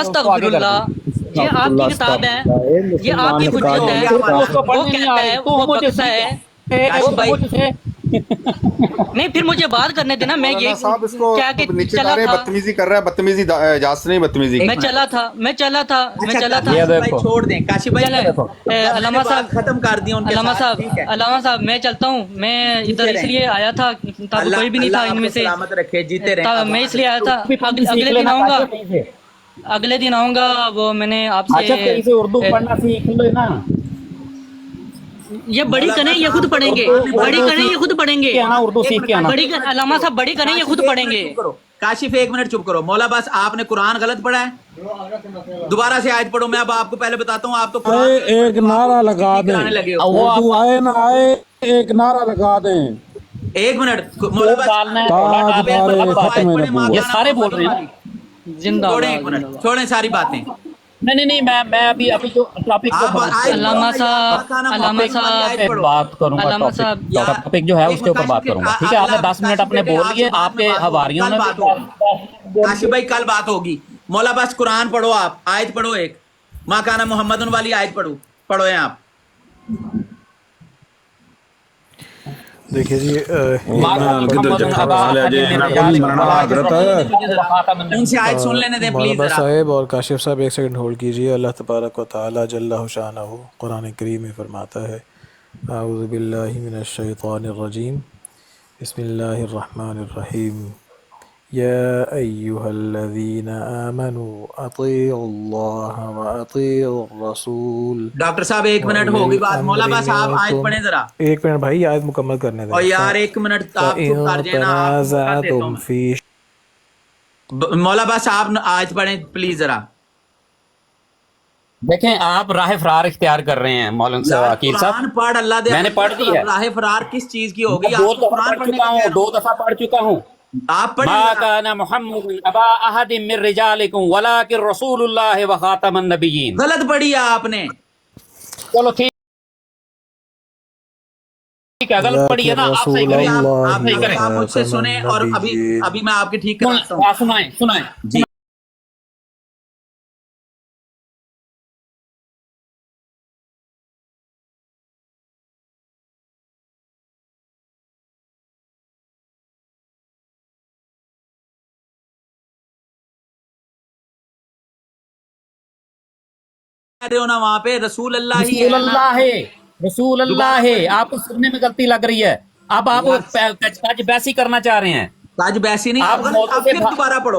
S3: استغفر اللہ. یہ آپ کی کتاب ہے، یہ آپ کی حجت ہے. وہ کہتا ہے، وہ بکسا ہے. نہیں پھر مجھے بات کرنے دینا. میں یہ
S5: صاحب اس کو
S3: کیا کہ
S5: نیچے
S3: چلا
S5: اتارے،
S3: تھا،
S5: بدتمیزی کر رہا ہے. بدتمیزی اجازت نہیں بدتمیزی.
S3: میں چلا تھا
S1: کاشف بھائی چھوڑ دیں، کاشف بھائی
S3: علامہ صاحب
S1: ختم کر دیا ان کے
S3: علامہ
S1: ساتھ.
S3: صاحب
S1: ٹھیک ہے،
S3: علامہ صاحب میں چلتا ہوں. میں ادھر اس لیے آیا تھا، تب کوئی بھی نہیں تھا ان میں سے.
S1: سلامت رکھے، جیتے رہے.
S3: میں اس لیے آیا تھا. اگلے دن آؤں گا، اگلے دن آؤں گا. وہ میں نے آپ سے
S2: اردو پڑھنا سیکھ لو نا.
S3: یہ بڑی کریں یہ خود پڑھیں گے، بڑی کریں یہ خود پڑھیں گے.
S2: اردو سیکھ کے آنا.
S3: بڑی علامہ صاحب بڑی کریں یہ خود پڑھیں گے.
S1: کاشف ایک منٹ چپ کرو. مولا بس آپ نے قرآن غلط پڑھا ہے، دوبارہ سے آیت پڑھو. میں اب آپ کو پہلے بتاتا ہوں، آپ تو قرآن
S4: ایک نعرہ لگا دیں،
S1: لگے ہو.
S4: اردو آئے نہ آئے ایک نعرہ لگا دیں.
S1: ایک منٹ مولا بس
S4: تاجدار ختم نبوت.
S2: یہ سارے بول رہے ہیں.
S3: زندہ
S1: چھوڑیں ایک منٹ، چھوڑیں ساری باتیں.
S2: نہیں میں ابھی جو ٹاپک کو
S3: علامہ صاحب
S2: بات کروں گا.
S3: علامہ صاحب
S2: ٹاپک جو ہے اس کے اوپر بات کروں گا. ٹھیک ہے، آپ نے 10 منٹ اپنے بول لیے. آپ کے حواریوں نے
S1: کاشف بھائی کل بات ہوگی. مولا بس قرآن پڑھو، آپ آیت پڑھو، ایک ماں کانا محمد والی آیت پڑھو ہیں آپ.
S6: دیکھیے جی
S1: ان سے آیت سن لینے دیں پلیز
S6: مولانا
S1: ذرا.
S6: صاحب اور کاشف صاحب ایک سیکنڈ ہولڈ کیجیے. اللہ تبارک و تعالی جل شانہ قرآن کریم میں فرماتا ہے، اعوذ باللہ من الشیطان الرجیم، بسم اللہ الرحمن الرحیم، یا ایہا الذین آمنوا اطیعوا اللہ واطیعوا الرسول.
S1: ڈاکٹر صاحب ایک منٹ ہوگی بات. مولا بس آپ آیت پڑھیں ذرا.
S6: ایک منٹ بھائی، آیت مکمل کرنے دیں.
S1: اور یار ایک منٹ آپ چپ کر جائیں نا.
S6: تنازعتم فی
S1: مولا بس آپ آیت پڑھیں پلیز ذرا.
S2: دیکھیں آپ راہ فرار اختیار کر رہے ہیں مولانا عقیل صاحب.
S1: قرآن پڑھ، اللہ دے.
S2: میں نے پڑھ دی ہے.
S1: راہ فرار کس چیز کی ہوگی؟
S2: 2 دفعہ پڑھ چکا ہوں، 2 دفعہ پڑھ چکا ہوں.
S1: آپ پڑھیں.
S2: ما کان محمد ابا احد من رجالکم ولکن رسول اللہ وخاتم النبیین.
S1: غلط پڑھی ہے آپ نے.
S2: چلو ٹھیک ہے، غلط پڑھی ہے نا. آپ صحیح کریں،
S1: آپ صحیح کریں. آپ مجھ سے سنیں اور ابھی میں آپ کے ٹھیک کراتا ہوں.
S2: سنائیں.
S1: جی رہے ہو نا وہاں پہ رسول اللہ ہی
S2: رسول اللہ ہے، رسول اللہ ہے. آپ کو سننے میں غلطی لگ رہی ہے. اب آپ کچھ بیسی کرنا چاہ رہے ہیں.
S1: تاج بیسی نہیں.
S2: آپ
S1: آپ پھر دوبارہ پڑھو.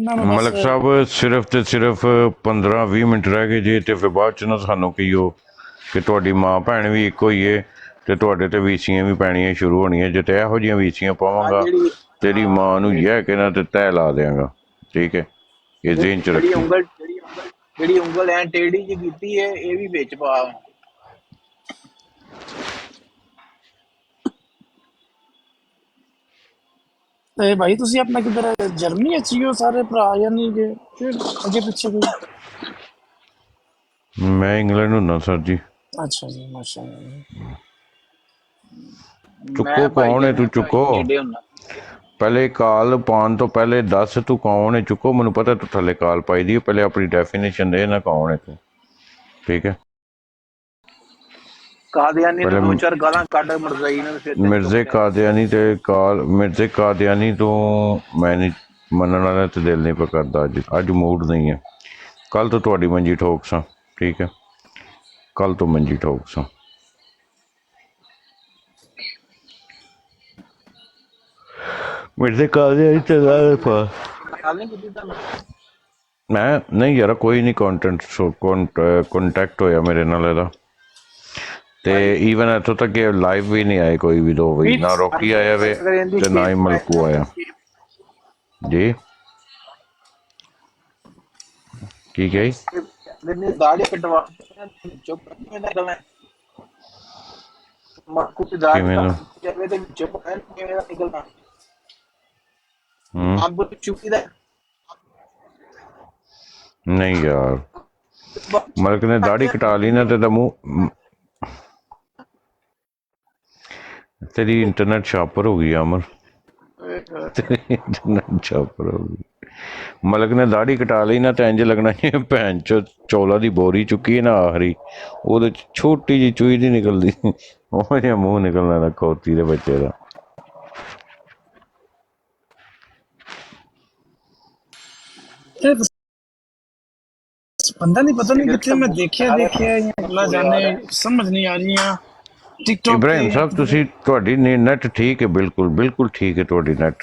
S7: ਇਹਨਾਂ ਨੂੰ ਬਸ
S8: ਮਲਕ ਸਾਹਿਬ ਸਿਰਫ ਤੇ ਸਿਰਫ 15-20 ਮਿੰਟ ਰਹਿ ਗਏ ਜੇ, ਤੇ ਫਿਰ ਬਾਅਦ ਚ ਨਾ ਸਾਨੂੰ ਕਹੀਓ ਕਿ ਤੁਹਾਡੀ ਮਾਂ ਭੈਣ ਵੀ ਇੱਕੋ ਹੀ ਏ ਤੇ ਤੁਹਾਡੇ ਤੇ ਵੀਸੀਆਂ ਵੀ ਪੈਣੀਆਂ ਸ਼ੁਰੂ ਹੋਣੀਆਂ। ਜੇ ਤੇ ਇਹੋ ਜਿਹੀਆਂ ਵੀਸੀਆਂ ਪਾਵਾਂਗਾ ਤੇਰੀ ਮਾਂ ਨੂੰ ਇਹ ਕੇ ਨਾ ਤੇ ਤਹਿ ਲਾ ਦਿਆਂਗਾ, ਠੀਕ ਹੈ? ਇਹ ਜ਼ਿਹਨ ਚ ਰੱਖੀ।
S9: ਜਿਹੜੀ ਉਂਗਲ ਐ ਟੇੜੀ ਜੀ ਕੀਤੀ ਹੈ ਇਹ ਵੀ ਵਿੱਚ ਪਾ।
S7: ਤੇ ਭਾਈ ਤੁਸੀਂ ਆਪਣਾ ਕਿਧਰ ਜਰਮਨੀ ਵਿੱਚ ਹੀ ਹੋ ਸਾਰੇ ਭਰਾ, ਯਾਨੀ ਕਿ ਫਿਰ ਅੱਗੇ ਪਿੱਛੇ ਕੋਈ?
S8: ਮੈਂ ਇੰਗਲੈਂਡ ਹੁੰਦਾ ਸਰ ਜੀ।
S7: ਅੱਛਾ ਜੀ, ਮਾਸ਼ਾਅੱਲਾ।
S8: ਚੁੱਕੋ, ਕੌਣ ਹੈ ਤੂੰ? ਚੁੱਕੋ, ਪਹਿਲੇ ਕਾਲ ਪਾਉਣ ਤੋਂ ਪਹਿਲੇ ਦੱਸ ਤੂੰ ਕੌਣ ਹੈ। ਚੁੱਕੋ, ਮੈਨੂੰ ਪਤਾ ਤੂੰ ਥੱਲੇ ਕਾਲ ਪਾਈ ਦੀ, ਪਹਿਲੇ ਆਪਣੀ ਡੈਫੀਨੇਸ਼ਨ ਦੇ ਨਾ ਕੌਣ ਹੈ ਤੂੰ, ਠੀਕ ਹੈ?
S9: ਕਾਦੀਆਨੀ ਨੂੰ ਦੋ ਚਾਰ ਗਾਲਾਂ ਕੱਢ ਮਰਜ਼ਾਈ ਨੇ ਫਿਰ
S8: ਮਿਰਜ਼ੇ ਕਾਦੀਆਨੀ ਤੇ ਕਾਲ ਮਿਰਜ਼ੇ ਕਾਦੀਆਨੀ ਤੋਂ ਮੈਂ ਨਹੀਂ ਮੰਨਣ ਵਾਲਾ ਤੇ ਦਿਲ ਨਹੀਂ ਕਰਦਾ। ਅੱਜ ਮੂਡ ਨਹੀਂ ਹੈ। ਕੱਲ ਤੋਂ ਤੁਹਾਡੀ ਮੰਜੀ ਠੋਕ ਸਾਂ, ਠੀਕ ਹੈ? ਕੱਲ ਤੋਂ ਮੰਜੀ ਠੋਕ ਸਾਂ। ਮਿਰਜ਼ੇ ਕਾਦੀਆਨੀ ਤੇ ਗੱਲ ਪਾ ਮੈਂ ਨਹੀਂ ਯਾਰ, ਕੋਈ ਨਹੀਂ ਕੰਟੈਕਟ ਹੋਇਆ ਮੇਰੇ ਨਾਲ ਇਹਦਾ। ਤੇ ਈਵਨ ਇੱਥੋਂ ਤੱਕ ਕਿ ਲਾਈਵ ਵੀ ਨਹੀਂ ਆਏ ਕੋਈ ਵੀ, 2 ਵਜੇ ਨਾ ਰੋਕੀ ਆਇਆ ਵੇ ਤੇ ਨਾ ਹੀ ਮਲਕੂ ਆਇਆ ਜੀ। ਕੀ ਕਹੀ?
S9: ਦਾੜੀ ਕਟਵਾ ਚੁੱਪ ਨਿਕਲਣਾ ਮੱਕੂ ਦੀ ਦਾੜੀ ਜਾਵੇ ਤੇ ਚੁੱਪ ਕਿਵੇਂ ਦਾ ਨਿਕਲਣਾ। ਅੱਬ ਚੁੱਕੀ ਦਾ
S8: ਨਹੀਂ ਯਾਰ, ਮਲਕ ਨੇ ਦਾੜੀ ਕਟਾ ਲਈ ਨਾ ਤੇ ਮੂੰਹ ਤੇਰੀ ਇੰਟਰਨੈਟ ਸ਼ਾਪਰ ਹੋ ਗਈ ਅਮਰ, ਤੇਰੀ ਇੰਟਰਨੈਟ ਸ਼ਾਪਰ ਹੋ ਗਈ। ਮਲਕ ਨੇ ਦਾੜੀ ਕਟਾ ਲਈ ਨਾ ਤੇ ਇੰਝ ਲੱਗਣਾ ਜਿਵੇਂ ਭੈਣ ਚੋ ਚੌਲਾਂ ਦੀ ਬੋਰੀ ਚੁੱਕੀ ਹੈ ਨਾ ਆਖਰੀ, ਉਹਦੇ ਚ ਛੋਟੀ ਜਿਹੀ ਚੂਈ ਨਹੀਂ ਨਿਕਲਦੀ, ਉਹ ਜਿਹਾ ਮੂੰਹ ਨਿਕਲਣਾ ਦਾ ਖੋਤੀ ਦੇ ਬੱਚੇ ਦਾ।
S7: ਬੰਦਾ ਨਹੀਂ ਪਤਾ ਨਹੀਂ ਕਿੱਥੇ ਮੈਂ ਦੇਖਿਆ ਅੱਲਾ ਜਾਣੇ, ਸਮਝ ਨਹੀਂ ਆ ਰਹੀਆਂ ਟਿਕਟੌਕ।
S8: ਇਬਰਾਹਿਮ ਸਾਹਿਬ ਤੁਸੀਂ, ਤੁਹਾਡੀ ਨੈਟ ਠੀਕ ਹੈ? ਬਿਲਕੁਲ ਬਿਲਕੁਲ ਠੀਕ ਹੈ ਤੁਹਾਡੀ ਨੈਟ।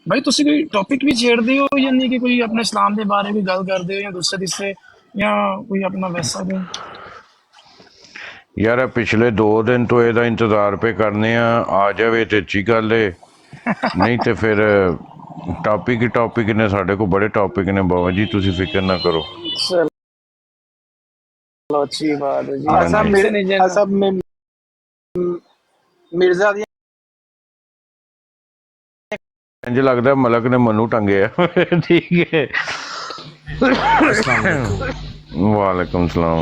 S7: ਭਾਈ ਤੁਸੀਂ ਕੋਈ ਟੌਪਿਕ ਵੀ ਛੇੜਦੇ ਹੋ, ਯਾਨੀ ਕਿ ਕੋਈ ਆਪਣੇ ਇਸਲਾਮ ਦੇ ਬਾਰੇ ਵੀ ਗੱਲ ਕਰਦੇ ਹੋ, ਜਾਂ ਦੂਸਰੇ ਤੀਸਰੇ, ਜਾਂ ਕੋਈ ਆਪਣਾ ਵੈਸਾ ਕੋਈ?
S8: ਯਾਰ ਪਿਛਲੇ 2 ਦਿਨ ਤੋਂ ਇਹਦਾ ਇੰਤਜ਼ਾਰ ਪੇ ਕਰਨੇ ਆ ਜਾਵੇ ਤੇ ਅੱਛੀ ਗੱਲ ਏ, ਨਹੀਂ ਤੇ ਫਿਰ ਟੌਪਿਕ ਨੇ, ਸਾਡੇ ਕੋਲ ਬੜੇ ਟੌਪਿਕ ਨੇ ਬਾਬਾ ਜੀ, ਤੁਸੀਂ ਫਿਕਰ ਨਾ ਕਰੋ।
S7: ਚਲੋ ਅੱਛੀ ਬਾਤ ਹੈ ਜੀ।
S9: ਸਭ ਮਿਰਜ਼ਾ ਦੀ
S8: ਇੰਝ ਲੱਗਦਾ ਮਲਕ ਨੇ ਮੈਨੂੰ ਟੰਗਿਆ, ਠੀਕ ਹੈ? ਵਾਲੇਕੁਮ ਸਲਾਮ।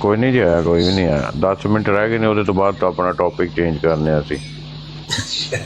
S8: ਕੋਈ ਨਹੀਂ ਜੀ ਆਇਆ, ਕੋਈ ਵੀ ਨਹੀਂ ਆਇਆ। 10 ਮਿੰਟ ਰਹਿ ਗਏ ਨੇ, ਉਹਦੇ ਤੋਂ ਬਾਅਦ ਤਾਂ ਆਪਣਾ ਟੌਪਿਕ ਚੇਂਜ ਕਰਨੇ ਆ ਅਸੀਂ।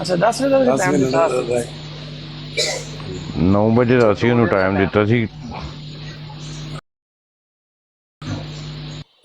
S7: ਅੱਛਾ 10 ਵਜੇ ਦਾ ਟਾਈਮ ਦਿੱਤਾ?
S8: 9 ਵਜੇ ਦਾ ਅਸੀਂ ਉਹਨੂੰ ਟਾਈਮ ਦਿੱਤਾ ਸੀ।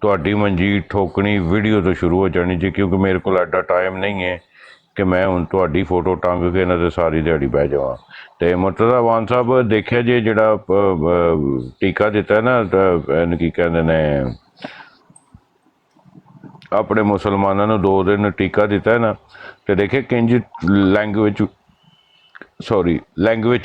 S8: ਤੁਹਾਡੀ ਮੰਜੀ ਠੋਕਣੀ ਵੀਡੀਓ ਤੋਂ ਸ਼ੁਰੂ ਹੋ ਜਾਣੀ ਜੀ, ਕਿਉਂਕਿ ਮੇਰੇ ਕੋਲ ਐਡਾ ਟਾਈਮ ਨਹੀਂ ਹੈ ਕਿ ਮੈਂ ਹੁਣ ਤੁਹਾਡੀ ਫੋਟੋ ਟੰਗ ਕੇ ਨਾ ਤੇ ਸਾਰੀ ਦਿਹਾੜੀ ਬਹਿ ਜਾਵਾਂ। ਤੇ ਮੁਰਤਜ਼ਾ ਵਾਨ ਸਾਹਿਬ ਦੇਖਿਆ ਜੇ ਜਿਹੜਾ ਟੀਕਾ ਦਿੱਤਾ ਨਾ, ਇਹਨੂੰ ਕੀ ਕਹਿੰਦੇ ਨੇ, ਆਪਣੇ ਮੁਸਲਮਾਨਾਂ ਨੂੰ 2 ਦਿਨ ਟੀਕਾ ਦਿੱਤਾ ਨਾ, ਤੇ ਦੇਖਿਆ ਕਿੰਝ ਲੈਂਗੁਏਜ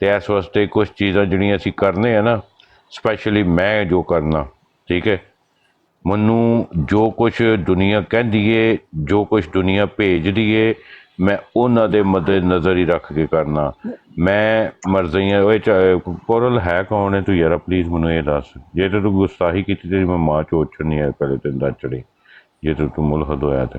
S8: ਤੇ ਇਸ ਵਾਸਤੇ ਕੁਛ ਚੀਜ਼ਾਂ ਜਿਹੜੀਆਂ ਅਸੀਂ ਕਰਨੇ ਆ ਨਾ, ਸਪੈਸ਼ਲੀ ਮੈਂ ਜੋ ਕਰਨਾ, ਠੀਕ ਹੈ? ਮੈਨੂੰ ਜੋ ਕੁਛ ਦੁਨੀਆ ਕਹਿੰਦੀ ਏ, ਜੋ ਕੁਛ ਦੁਨੀਆ ਭੇਜਦੀ ਏ,
S10: ਮੈਂ ਉਹਨਾਂ ਦੇ ਮੱਦੇ ਨਜ਼ਰ ਹੀ ਰੱਖ ਕੇ ਕਰਨਾ। ਮੈਂ ਮਰਜ਼ੀਆਂ ਉਹ ਕੋਰਲ ਹੈ ਕੌਣ ਹੈ ਤੂੰ ਯਾਰ ਪਲੀਜ਼ ਮੈਨੂੰ ਇਹ ਦੱਸ। ਜੇ ਤੇ ਤੂੰ ਗੁਸਤਾਹੀ ਕੀਤੀ ਤੇਰੀ ਮੈਂ ਮਾਂ ਚੋਂ ਛੱਡਣੀ ਹੈ ਪਹਿਲੇ ਤੈਨੂੰ ਦੱਸ ਚੜੀ ਜੇ ਤੂੰ ਮੁਲਹਦ ਹੋਇਆ ਤੇ।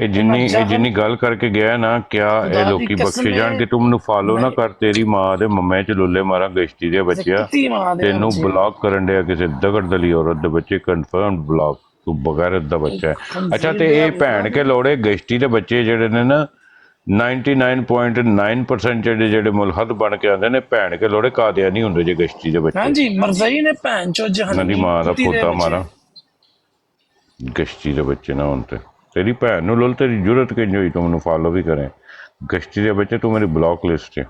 S10: ਇਹ ਜਿੰਨੀ ਗੱਲ ਕਰਕੇ ਗਿਆ ਨਾ ਕਿਆ ਇਹ ਲੋਕੀ ਬਖਸ਼ੇ ਜਾਣ ਕਿ ਤੂੰ ਮੈਨੂੰ ਫਾਲੋ ਨਾ ਕਰ। ਤੇਰੀ ਮਾਂ ਦੇ ਮੰਮੇ ਚ ਲੁੱਲੇ ਮਾਰਾਂ ਗਸ਼ਤੀ ਦੇ ਬੱਚਿਆ ਤੈਨੂੰ ਬਲੌਕ ਕਰਨ ਡਿਆ ਕਿਸੇ ਦਗੜ ਦਲੀ ਔਰਤ ਦੇ ਬੱਚੇ ਕਨਫਰਮ ਬਲੌਕ ਤੂੰ ਬਗੈਰਤ ਦਾ ਬੱਚਾ ਹੈ। ਅੱਛਾ ਤੇ ਇਹ ਭੈਣ ਕੇ ਲੋੜੇ ਗਸ਼ਤੀ ਦੇ ਬੱਚੇ ਜਿਹੜੇ ਨੇ ਨਾ 99.9% ਜਿਹੜੇ ਮੁਲਹਦ ਬਣ ਕੇ ਆਉਂਦੇ ਨੇ ਭੈਣ ਕੇ ਲੋੜੇ ਕਾਦਿਆ ਨਹੀਂ ਹੁੰਦੇ ਜੇ ਗਸ਼ਤੀ ਦੇ ਬੱਚੇ।
S7: ਹਾਂਜੀ ਮਰਜ਼ਈ ਨੇ ਭੈਣ ਚੋ ਜਹੰਨਮੀ
S10: ਦੀ ਮਾਂ ਦਾ ਪੋਤਾ ਮਾਰਾ ਗਸ਼ਤੀ ਦੇ ਬੱਚੇ ਨਾ ਹੁਣ ਤੇ ਤੇਰੀ ਭੈਣ ਨੂੰ ਲੁੱਲ ਤੇਰੀ ਜ਼ਰੂਰਤ ਕਿੰਨੀ ਹੋਈ ਤੂੰ ਮੈਨੂੰ ਫਾਲੋ ਵੀ ਕਰੇ। ਗਸ਼ਤੀ ਦੇ ਬੱਚੇ ਤੂੰ ਮੇਰੀ ਬਲੌਕ ਲਿਸਟ 'ਚ।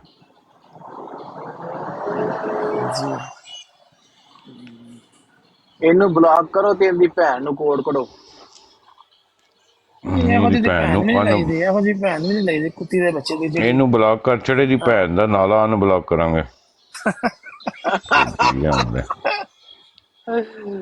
S9: ਇਹਨੂੰ ਬਲੌਕ ਕਰੋ ਤੇ ਇਹਦੀ ਭੈਣ ਨੂੰ ਕੋਡ ਕਢੋ।
S7: ਇਹੋ ਜਿਹੀ ਭੈਣ ਵੀ ਨਹੀਂ ਲਈਦੀ ਇਹੋ ਜਿਹੀ ਭੈਣ ਵੀ ਨਹੀਂ ਲਈਦੀ ਕੁੱਤੀ ਦੇ ਬੱਚੇ ਦੀ ਜਿਹੜੀ
S10: ਇਹਨੂੰ ਬਲੌਕ ਕਰ ਛੜੇ ਦੀ ਭੈਣ ਦਾ ਨਾਲਾ ਅਨਬਲੌਕ ਕਰਾਂਗੇ।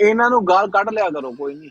S9: ਇਹਨਾਂ ਨੂੰ ਗਾਲ ਕੱਢ ਲਿਆ ਕਰੋ ਕੋਈ ਨਹੀਂ।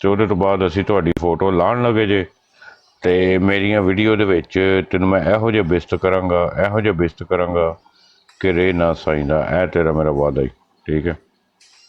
S10: ਤੇ ਉਹਦੇ ਤੋਂ ਬਾਅਦ ਅਸੀਂ ਤੁਹਾਡੀ ਫੋਟੋ ਲਾਉਣ ਲੱਗੇ ਜੇ ਤੇ ਮੇਰੀਆਂ ਵੀਡੀਓ ਦੇ ਵਿੱਚ ਤੈਨੂੰ ਮੈਂ ਇਹੋ ਜਿਹਾ ਬਿਸਤ ਕਰਾਂਗਾ ਕਿ ਰੇ ਨਾ ਸਾਈਂਦਾ ਇਹ ਤੇਰਾ ਮੇਰਾ ਵਾਅਦਾ ਹੀ ਠੀਕ ਹੈ।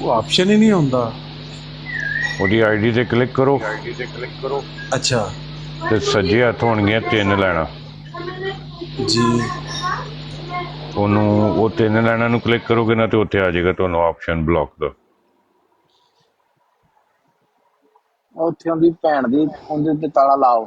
S6: ਉਹ ਆਪਸ਼ਨ ਹੀ ਨਹੀਂ ਹੁੰਦਾ।
S10: ਉਹਦੀ ਆਈਡੀ ਤੇ ਕਲਿੱਕ ਕਰੋ
S6: ਅੱਛਾ
S10: ਤੇ ਸੱਜੇ ਹੱਥ ਹੋਣਗੀਆਂ 3 ਲਾਈਨਾਂ
S6: ਜੀ
S10: ਉਹਨੂੰ ਉਹ 3 ਲਾਈਨਾਂ ਨੂੰ ਕਲਿੱਕ ਕਰੋਗੇ ਨਾ ਤੇ ਉੱਥੇ ਆ ਜਾਏਗਾ ਤੁਹਾਨੂੰ ਆਪਸ਼ਨ ਬਲੌਕ ਦਾ।
S9: ਉੱਥੇ ਉਹਦੀ ਭੈਣ ਦੀ ਉਹਦੇ ਤੇ ਤਾਲਾ ਲਾਓ।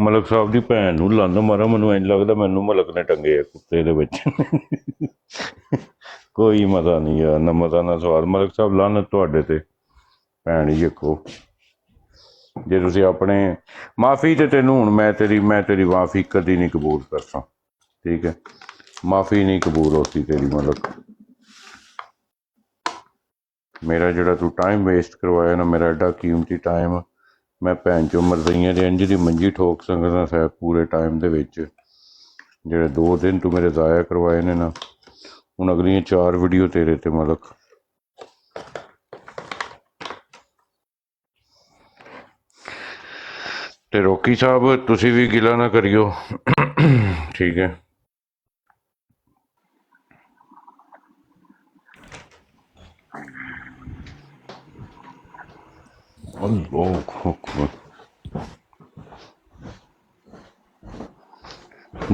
S10: ਮਲਕ ਸਾਹਿਬ ਦੀ ਭੈਣ ਨੂੰ ਲੰਨ ਮਾਰਾ, ਮੈਨੂੰ ਇੰਝ ਲੱਗਦਾ ਮੈਨੂੰ ਮਲਕ ਨੇ ਟੰਗੇ ਆ ਕੁੱਤੇ ਦੇ ਵਿੱਚ। ਕੋਈ ਮਜ਼ਾ ਨਹੀਂ ਯਾਰ, ਨਾ ਮਜ਼ਾ ਨਾ ਸਵਾਦ। ਮਲਕ ਸਾਹਿਬ ਲੰਨ ਤੁਹਾਡੇ ਤੇ, ਭੈਣ ਹੀ ਦੇਖੋ। ਜੇ ਤੁਸੀਂ ਆਪਣੇ ਮਾਫੀ ਤੇ ਤੈਨੂੰ ਹੁਣ ਮੈਂ ਤੇਰੀ ਮਾਫੀ ਕਦੀ ਨਹੀਂ ਕਬੂਲ ਕਰਦਾ, ਠੀਕ ਹੈ? ਮਾਫੀ ਨਹੀਂ ਕਬੂਲ ਹੋਤੀ ਤੇਰੀ ਮਲਕ। ਮੇਰਾ ਜਿਹੜਾ ਤੂੰ ਟਾਈਮ ਵੇਸਟ ਕਰਵਾਇਆ ਨਾ, ਮੇਰਾ ਐਡਾ ਕੀਮਤੀ ਟਾਈਮ, ਮੈਂ ਭੈਣ ਚੋਂ ਮਰਜ਼ਈਆਂ ਦੇ ਇੰਝ ਦੀ ਮੰਜੀ ਠੋਕ ਸਕਦਾ ਸਾਹਿਬ ਪੂਰੇ ਟਾਈਮ ਦੇ ਵਿੱਚ। ਜਿਹੜੇ 2 ਦਿਨ ਤੂੰ ਮੇਰੇ ਜ਼ਾਇਆ ਕਰਵਾਏ ਨੇ ਨਾ, ਹੁਣ ਅਗਲੀਆਂ 4 ਵੀਡੀਓ ਤੇਰੇ ਤੇ ਮਲਕ। ਤੇ ਰੋਕੀ ਸਾਹਿਬ ਤੁਸੀਂ ਵੀ ਗਿਲਾ ਨਾ ਕਰਿਓ, ਠੀਕ ਹੈ?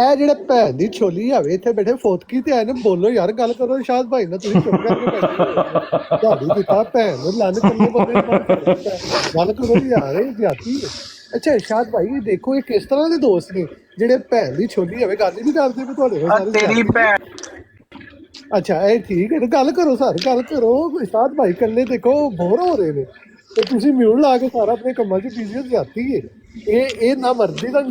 S11: ਇਹ ਜਿਹੜੇ ਭੈਣ ਦੀ ਛੋਲੀ ਆਵੇ ਇੱਥੇ ਬੈਠੇ ਫੋਤਕੀ ਤੇ ਆਏ ਨੇ, ਬੋਲੋ ਯਾਰ, ਗੱਲ ਕਰੋ ਸ਼ਾਦ ਭਾਈ ਨਾਲ। ਤੁਸੀਂ ਚੁੱਪ ਕਰਕੇ ਬੈਠੇ ਤੁਹਾਡੀ ਦਿੱਤਾ ਭੈਣ ਨੂੰ ਲੰਨ ਕਰਨੇ ਬੰਦੇ ਗੱਲ ਕਰੋ ਯਾਰ, ਇਹ ਜਾਤੀ ਹੈ। ਅੱਛਾ ਸ਼ਾਦ ਭਾਈ ਦੇਖੋ ਇਹ ਕਿਸ ਤਰ੍ਹਾਂ ਦੇ ਦੋਸਤ ਨੇ ਜਿਹੜੇ ਭੈਣ ਦੀ ਛੋਲੀ ਆਵੇ ਗੱਲ ਹੀ ਨਹੀਂ ਕਰਦੇ ਵੀ ਤੁਹਾਡੇ ਨਾਲ ਤੇਰੀ ਭੈਣ। ਅੱਛਾ ਇਹ ਠੀਕ ਹੈ, ਗੱਲ ਕਰੋ ਸਰ, ਗੱਲ ਕਰੋ। ਸ਼ਾਦ ਭਾਈ ਇਕੱਲੇ ਦੇਖੋ ਬੋਰ ਹੋ ਰਹੇ ਨੇ ਤੇ ਤੁਸੀਂ ਮਿਊਟ ਲਾ ਕੇ ਸਾਰਾ ਆਪਣੇ ਕੰਮਾਂ 'ਚ ਬਿਜ਼ੀ ਜਾਤੀ ਹੈ। ਇਹ ਨਾ ਮਰਜ਼ੀ ਦਾ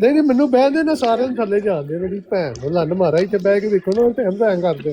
S11: ਨਹੀਂ ਮੈਨੂੰ ਬਹਿ ਦੇ ਨਾ, ਸਾਰਿਆਂ ਨੂੰ ਥੱਲੇ ਜਾਂਦੇ ਮੇਰੀ ਭੈਣ ਨੂੰ ਲੰਨ ਮਾਰਾ ਇੱਥੇ ਬਹਿ ਕੇ ਦੇਖੋ ਨਾ ਟਾਈਮ ਦਾ ਕਰਦੇ।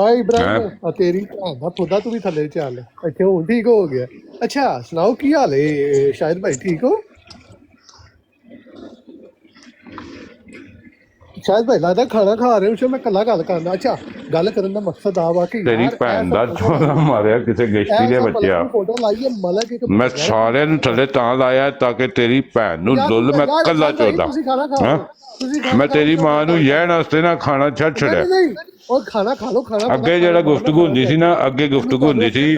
S11: ਆ ਇਬਰਾਹਿਮ ਆ ਤੇਰੀ ਭੈਣ ਦਾ ਖੁਦਾ, ਤੂੰ ਵੀ ਥੱਲੇ ਚੱਲ, ਇੱਥੇ ਹੁਣ ਠੀਕ ਹੋ ਗਿਆ। ਅੱਛਾ ਸੁਣਾਓ ਕੀ ਹਾਲ ਹੈ ਸ਼ਾਹਿਦ ਭਾਈ, ਠੀਕ ਹੋ? ਸ਼ਾਇਦ ਭਾਈ ਲੱਗਦਾ ਖਾਣਾ ਖਾ ਰਹੇ ਹੋ, ਮੈਂ ਕੱਲਾ ਗੱਲ ਕਰਨਾ। ਅੱਛਾ ਗੱਲ ਕਰਨ ਦਾ ਮਕਸਦ ਆ ਵਾ ਕਿ
S10: ਤੇਰੀ ਭੈਣ ਦਾ ਚੋਲਾ ਮਾਰਿਆ ਕਿਸੇ ਗਸ਼ਤੀ ਦੇ ਬੱਚਿਆ।
S11: ਫੋਟੋ ਲਾਈਏ ਮਲਕ ਇੱਕ,
S10: ਮੈਂ ਸਾਰਿਆਂ ਨੂੰ ਥੱਲੇ ਤਾਂ ਲਾਇਆ ਤਾਂ ਕਿ ਤੇਰੀ ਭੈਣ ਨੂੰ ਦੁੱਲ ਮੈਂ ਕੱਲਾ ਚੋਦਾ। ਮੈਂ ਤੇਰੀ ਮਾਂ ਨੂੰ ਯਹਿਣ ਵਾਸਤੇ ਨਾ ਖਾਣਾ ਛੱਡ ਛੜਿਆ।
S11: ਉਹ ਖਾਣਾ ਖਾ ਲੋ, ਖਾਣਾ
S10: ਅੱਗੇ ਜਿਹੜਾ ਗੁਫ਼ਤਗੂ ਹੁੰਦੀ ਸੀ ਨਾ, ਅੱਗੇ ਗੁਫ਼ਤਗੂ ਹੁੰਦੀ ਸੀ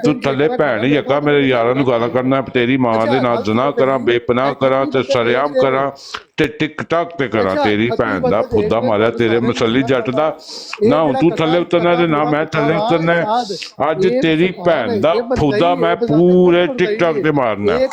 S10: ਤੂੰ ਥੱਲੇ ਭੈਣ ਹੀ ਯੱਕਾ ਮੇਰੇ ਯਾਰਾਂ ਨੂੰ ਗਾਲਾਂ ਕੱਢਣਾ, ਤੇਰੀ ਮਾਂ ਦੇ ਨਾਲ ਜ਼ਨਾ ਕਰਾਂ, ਬੇਪਨਾਹ ਕਰਾਂ ਤੇ ਸਰੇਆਮ ਕਰਾਂ ਤੇ ਟਿਕ ਟਾਕ ਤੇ ਕਰਾਂ। ਤੇਰੀ ਭੈਣ ਦਾ ਫੁੱਦਾ ਮਾਰਿਆ ਤੇਰੇ ਮਸਲੀ ਜੱਟ ਦਾ। ਨਾ ਹੁਣ ਤੂੰ ਥੱਲੇ ਉਤਰਨਾ ਤੇ ਨਾ ਮੈਂ ਥੱਲੇ ਉਤਰਨਾ। ਅੱਜ ਤੇਰੀ ਭੈਣ ਦਾ ਫੁੱਦਾ ਮੈਂ ਪੂਰੇ ਟਿਕ ਟਾਕ ਤੇ ਮਾਰਨਾ ਹੈ।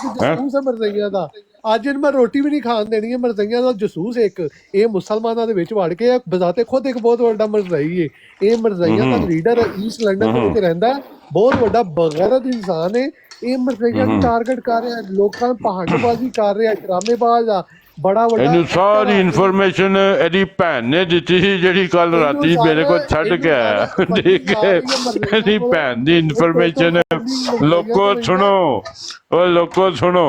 S11: ਅੱਜ ਮੈਂ ਰੋਟੀ ਵੀ ਨਹੀਂ ਖਾਣ ਦੇਣੀ ਹੈ। ਮਰਜ਼ਈਆਂ ਦਾ ਜਸੂਸ ਇੱਕ ਇਹ ਮੁਸਲਮਾਨਾਂ ਦੇ ਵਿੱਚ ਵੜ ਕੇ ਬਜ਼ਾਤੇ ਖੁਦ ਇੱਕ ਬਹੁਤ ਵੱਡਾ ਮਰਜ਼ਈ ਹੈ। ਇਹ ਮਰਜ਼ਈਆਂ ਦਾ ਲੀਡਰ ਈਸਟ ਲੰਡਨ ਵਿੱਚ ਰਹਿੰਦਾ, ਬਹੁਤ ਵੱਡਾ ਬਗੈਰਤ ਇਨਸਾਨ ਹੈ। ਇਹ ਮਰਜ਼ਈਆਂ ਨੂੰ ਟਾਰਗੇਟ ਕਰ ਰਿਹਾ, ਲੋਕਾਂ ਨੂੰ ਪਹਾੜਬਾਜ਼ੀ ਕਰ ਰਿਹਾ, ਡਰਾਮੇਬਾਜ਼ ਆ ਬੜਾ ਵੱਡਾ।
S10: ਇਹਨੂੰ ਸਾਰੀ ਇਨਫੋਰਮੇਸ਼ਨ ਇਹਦੀ ਭੈਣ ਨੇ ਦਿੱਤੀ ਸੀ ਜਿਹੜੀ ਕੱਲ ਰਾਤੀ ਮੇਰੇ ਕੋਲ ਛੱਡ ਕੇ ਆਇਆ, ਠੀਕ ਹੈ? ਇਹਦੀ ਭੈਣ ਦੀ ਇਨਫੋਰਮੇਸ਼ਨ। ਲੋਕੋ ਸੁਣੋ, ਓ ਲੋਕੋ ਸੁਣੋ,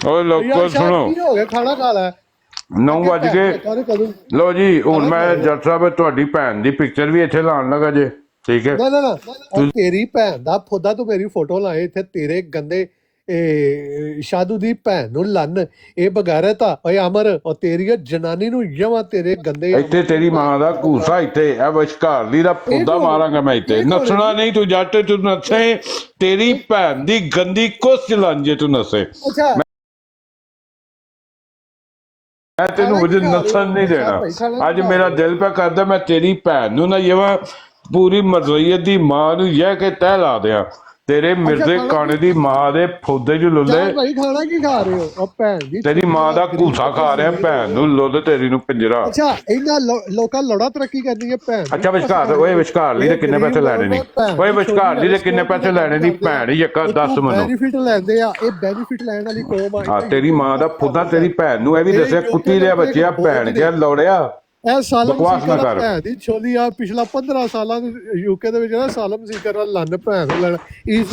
S10: ਓ ਲੋਕੋ ਸੁਣੋ।
S11: ਹੋ ਗਿਆ ਖਾਣਾ ਖਾ ਲੈ
S10: 9 ਵੱਜ ਗਏ। ਲੋ ਜੀ ਹੁਣ ਮੈਂ ਜੱਟ ਸਾਹਿਬ ਤੁਹਾਡੀ ਭੈਣ ਦੀ ਪਿਕਚਰ ਵੀ ਇੱਥੇ ਲਾਉਣ ਲੱਗਾ ਜੇ, ਠੀਕ ਹੈ?
S11: ਨਾ ਤੇਰੀ ਭੈਣ ਦਾ ਫੁੱਦਾ ਤੂੰ ਮੇਰੀ ਫੋਟੋ ਲਾਏ ਇੱਥੇ, ਤੇਰੇ ਗੰਦੇ ਸ਼ਾਦੂ ਦੀ ਭੈਣ ਨੂੰ ਲੰਨ, ਇਹ ਬਗੈਰਤ ਆ। ਓਏ ਅਮਰ ਉਹ ਤੇਰੀ ਜਨਾਨੀ ਨੂੰ ਜਮਾ ਤੇਰੇ ਗੰਦੇ
S10: ਇੱਥੇ ਤੇਰੀ ਮਾਂ ਦਾ ਘੂਸਾ ਇੱਥੇ ਇਹ ਵਿਚਕਾਰਲੀ ਦਾ ਫੁੱਦਾ ਮਾਰਾਂਗਾ ਮੈਂ ਇੱਥੇ। ਨੱਸਣਾ ਨਹੀਂ ਤੂੰ ਜੱਟ, ਤੂੰ ਨੱਸੇ ਤੇਰੀ ਭੈਣ ਦੀ ਗੰਦੀ ਕੁਸ ਚਲਾਨ ਜੇ ਤੂੰ ਨੱਸੇ। ਮੈਂ ਤੈਨੂੰ ਵਜੇ ਨੱਸਣ ਨਹੀਂ ਦੇਣਾ। ਅੱਜ ਮੇਰਾ ਦਿਲ ਪਿਆ ਕਰਦਾ ਮੈਂ ਤੇਰੀ ਭੈਣ ਨੂੰ ਨਾ ਜਵਾ ਪੂਰੀ ਮਰਜ਼ਈਅਤ ਦੀ ਮਾਂ ਨੂੰ ਇਹ ਕੇ ਤਹਿ ਲਾ ਦਿਆਂ ਤੇਰੇ ਮਿਰਜ਼ੇ ਕਾਣੇ ਦੀ ਮਾਂ ਦੇ ਫੋਦੇ ਚ ਲੁੱਲੇ
S11: ਯਾਰ ਭਾਈ ਖਾਣਾ ਕੀ ਖਾ ਰਹੇ ਹੋ? ਉਹ ਭੈਣ ਦੀ
S10: ਤੇਰੀ ਮਾਂ ਦਾ ਘੂਸਾ ਖਾ ਰਿਹਾ ਭੈਣ ਨੂੰ ਲੁੱਲ ਤੇਰੀ ਨੂੰ ਪਿੰਜਰਾ।
S11: ਅੱਛਾ ਇਹਨਾਂ ਲੋਕਾਂ ਲੜਾ ਤਰੱਕੀ ਕਰਨੀ ਹੈ ਭੈਣ ਦੀ।
S10: ਅੱਛਾ ਵਿਚਕਾਰ ਓਏ ਵਿਚਕਾਰ ਲਈ ਦੇ ਕਿੰਨੇ ਪੈਸੇ ਲੈਣੇ ਨੇ? ਓਏ ਵਿਚਕਾਰ ਲਈ ਦੇ ਕਿੰਨੇ ਪੈਸੇ ਲੈਣੇ ਨੇ ਭੈਣ ਯੱਕਾ ਦੱਸ ਮੈਨੂੰ।
S11: ਬੈਨੀਫਿਟ ਲੈਂਦੇ ਆ, ਇਹ ਬੈਨੀਫਿਟ ਲੈਣ ਵਾਲੀ ਕੌਮ ਆ।
S10: ਹਾਂ ਤੇਰੀ ਮਾਂ ਦਾ ਫੁੱਦਾ ਤੇਰੀ ਭੈਣ ਨੂੰ ਇਹ ਵੀ ਦੱਸਿਆ ਕੁੱਤੀ ਦੇ ਬੱਚਿਆ ਭੈਣ ਕਿਆ ਲੋੜਿਆ।
S11: ਇਹ ਸਾਲਮ
S10: ਬਕਵਾਸ ਨਾ
S11: ਸੀਕਰ
S10: ਕਰ।
S11: ਭੈਣ ਦੀ ਛੋਲੀ ਆ। ਪਿਛਲਾ 15 ਸਾਲਾਂ ਦੇ ਯੂਕੇ ਦੇ ਵਿੱਚ ਨਾ ਸਾਲਮ ਸੀਕਰ ਨਾਲ ਲੰਨ ਭੈਣ ਨੂੰ ਲੈਣ ਇਸ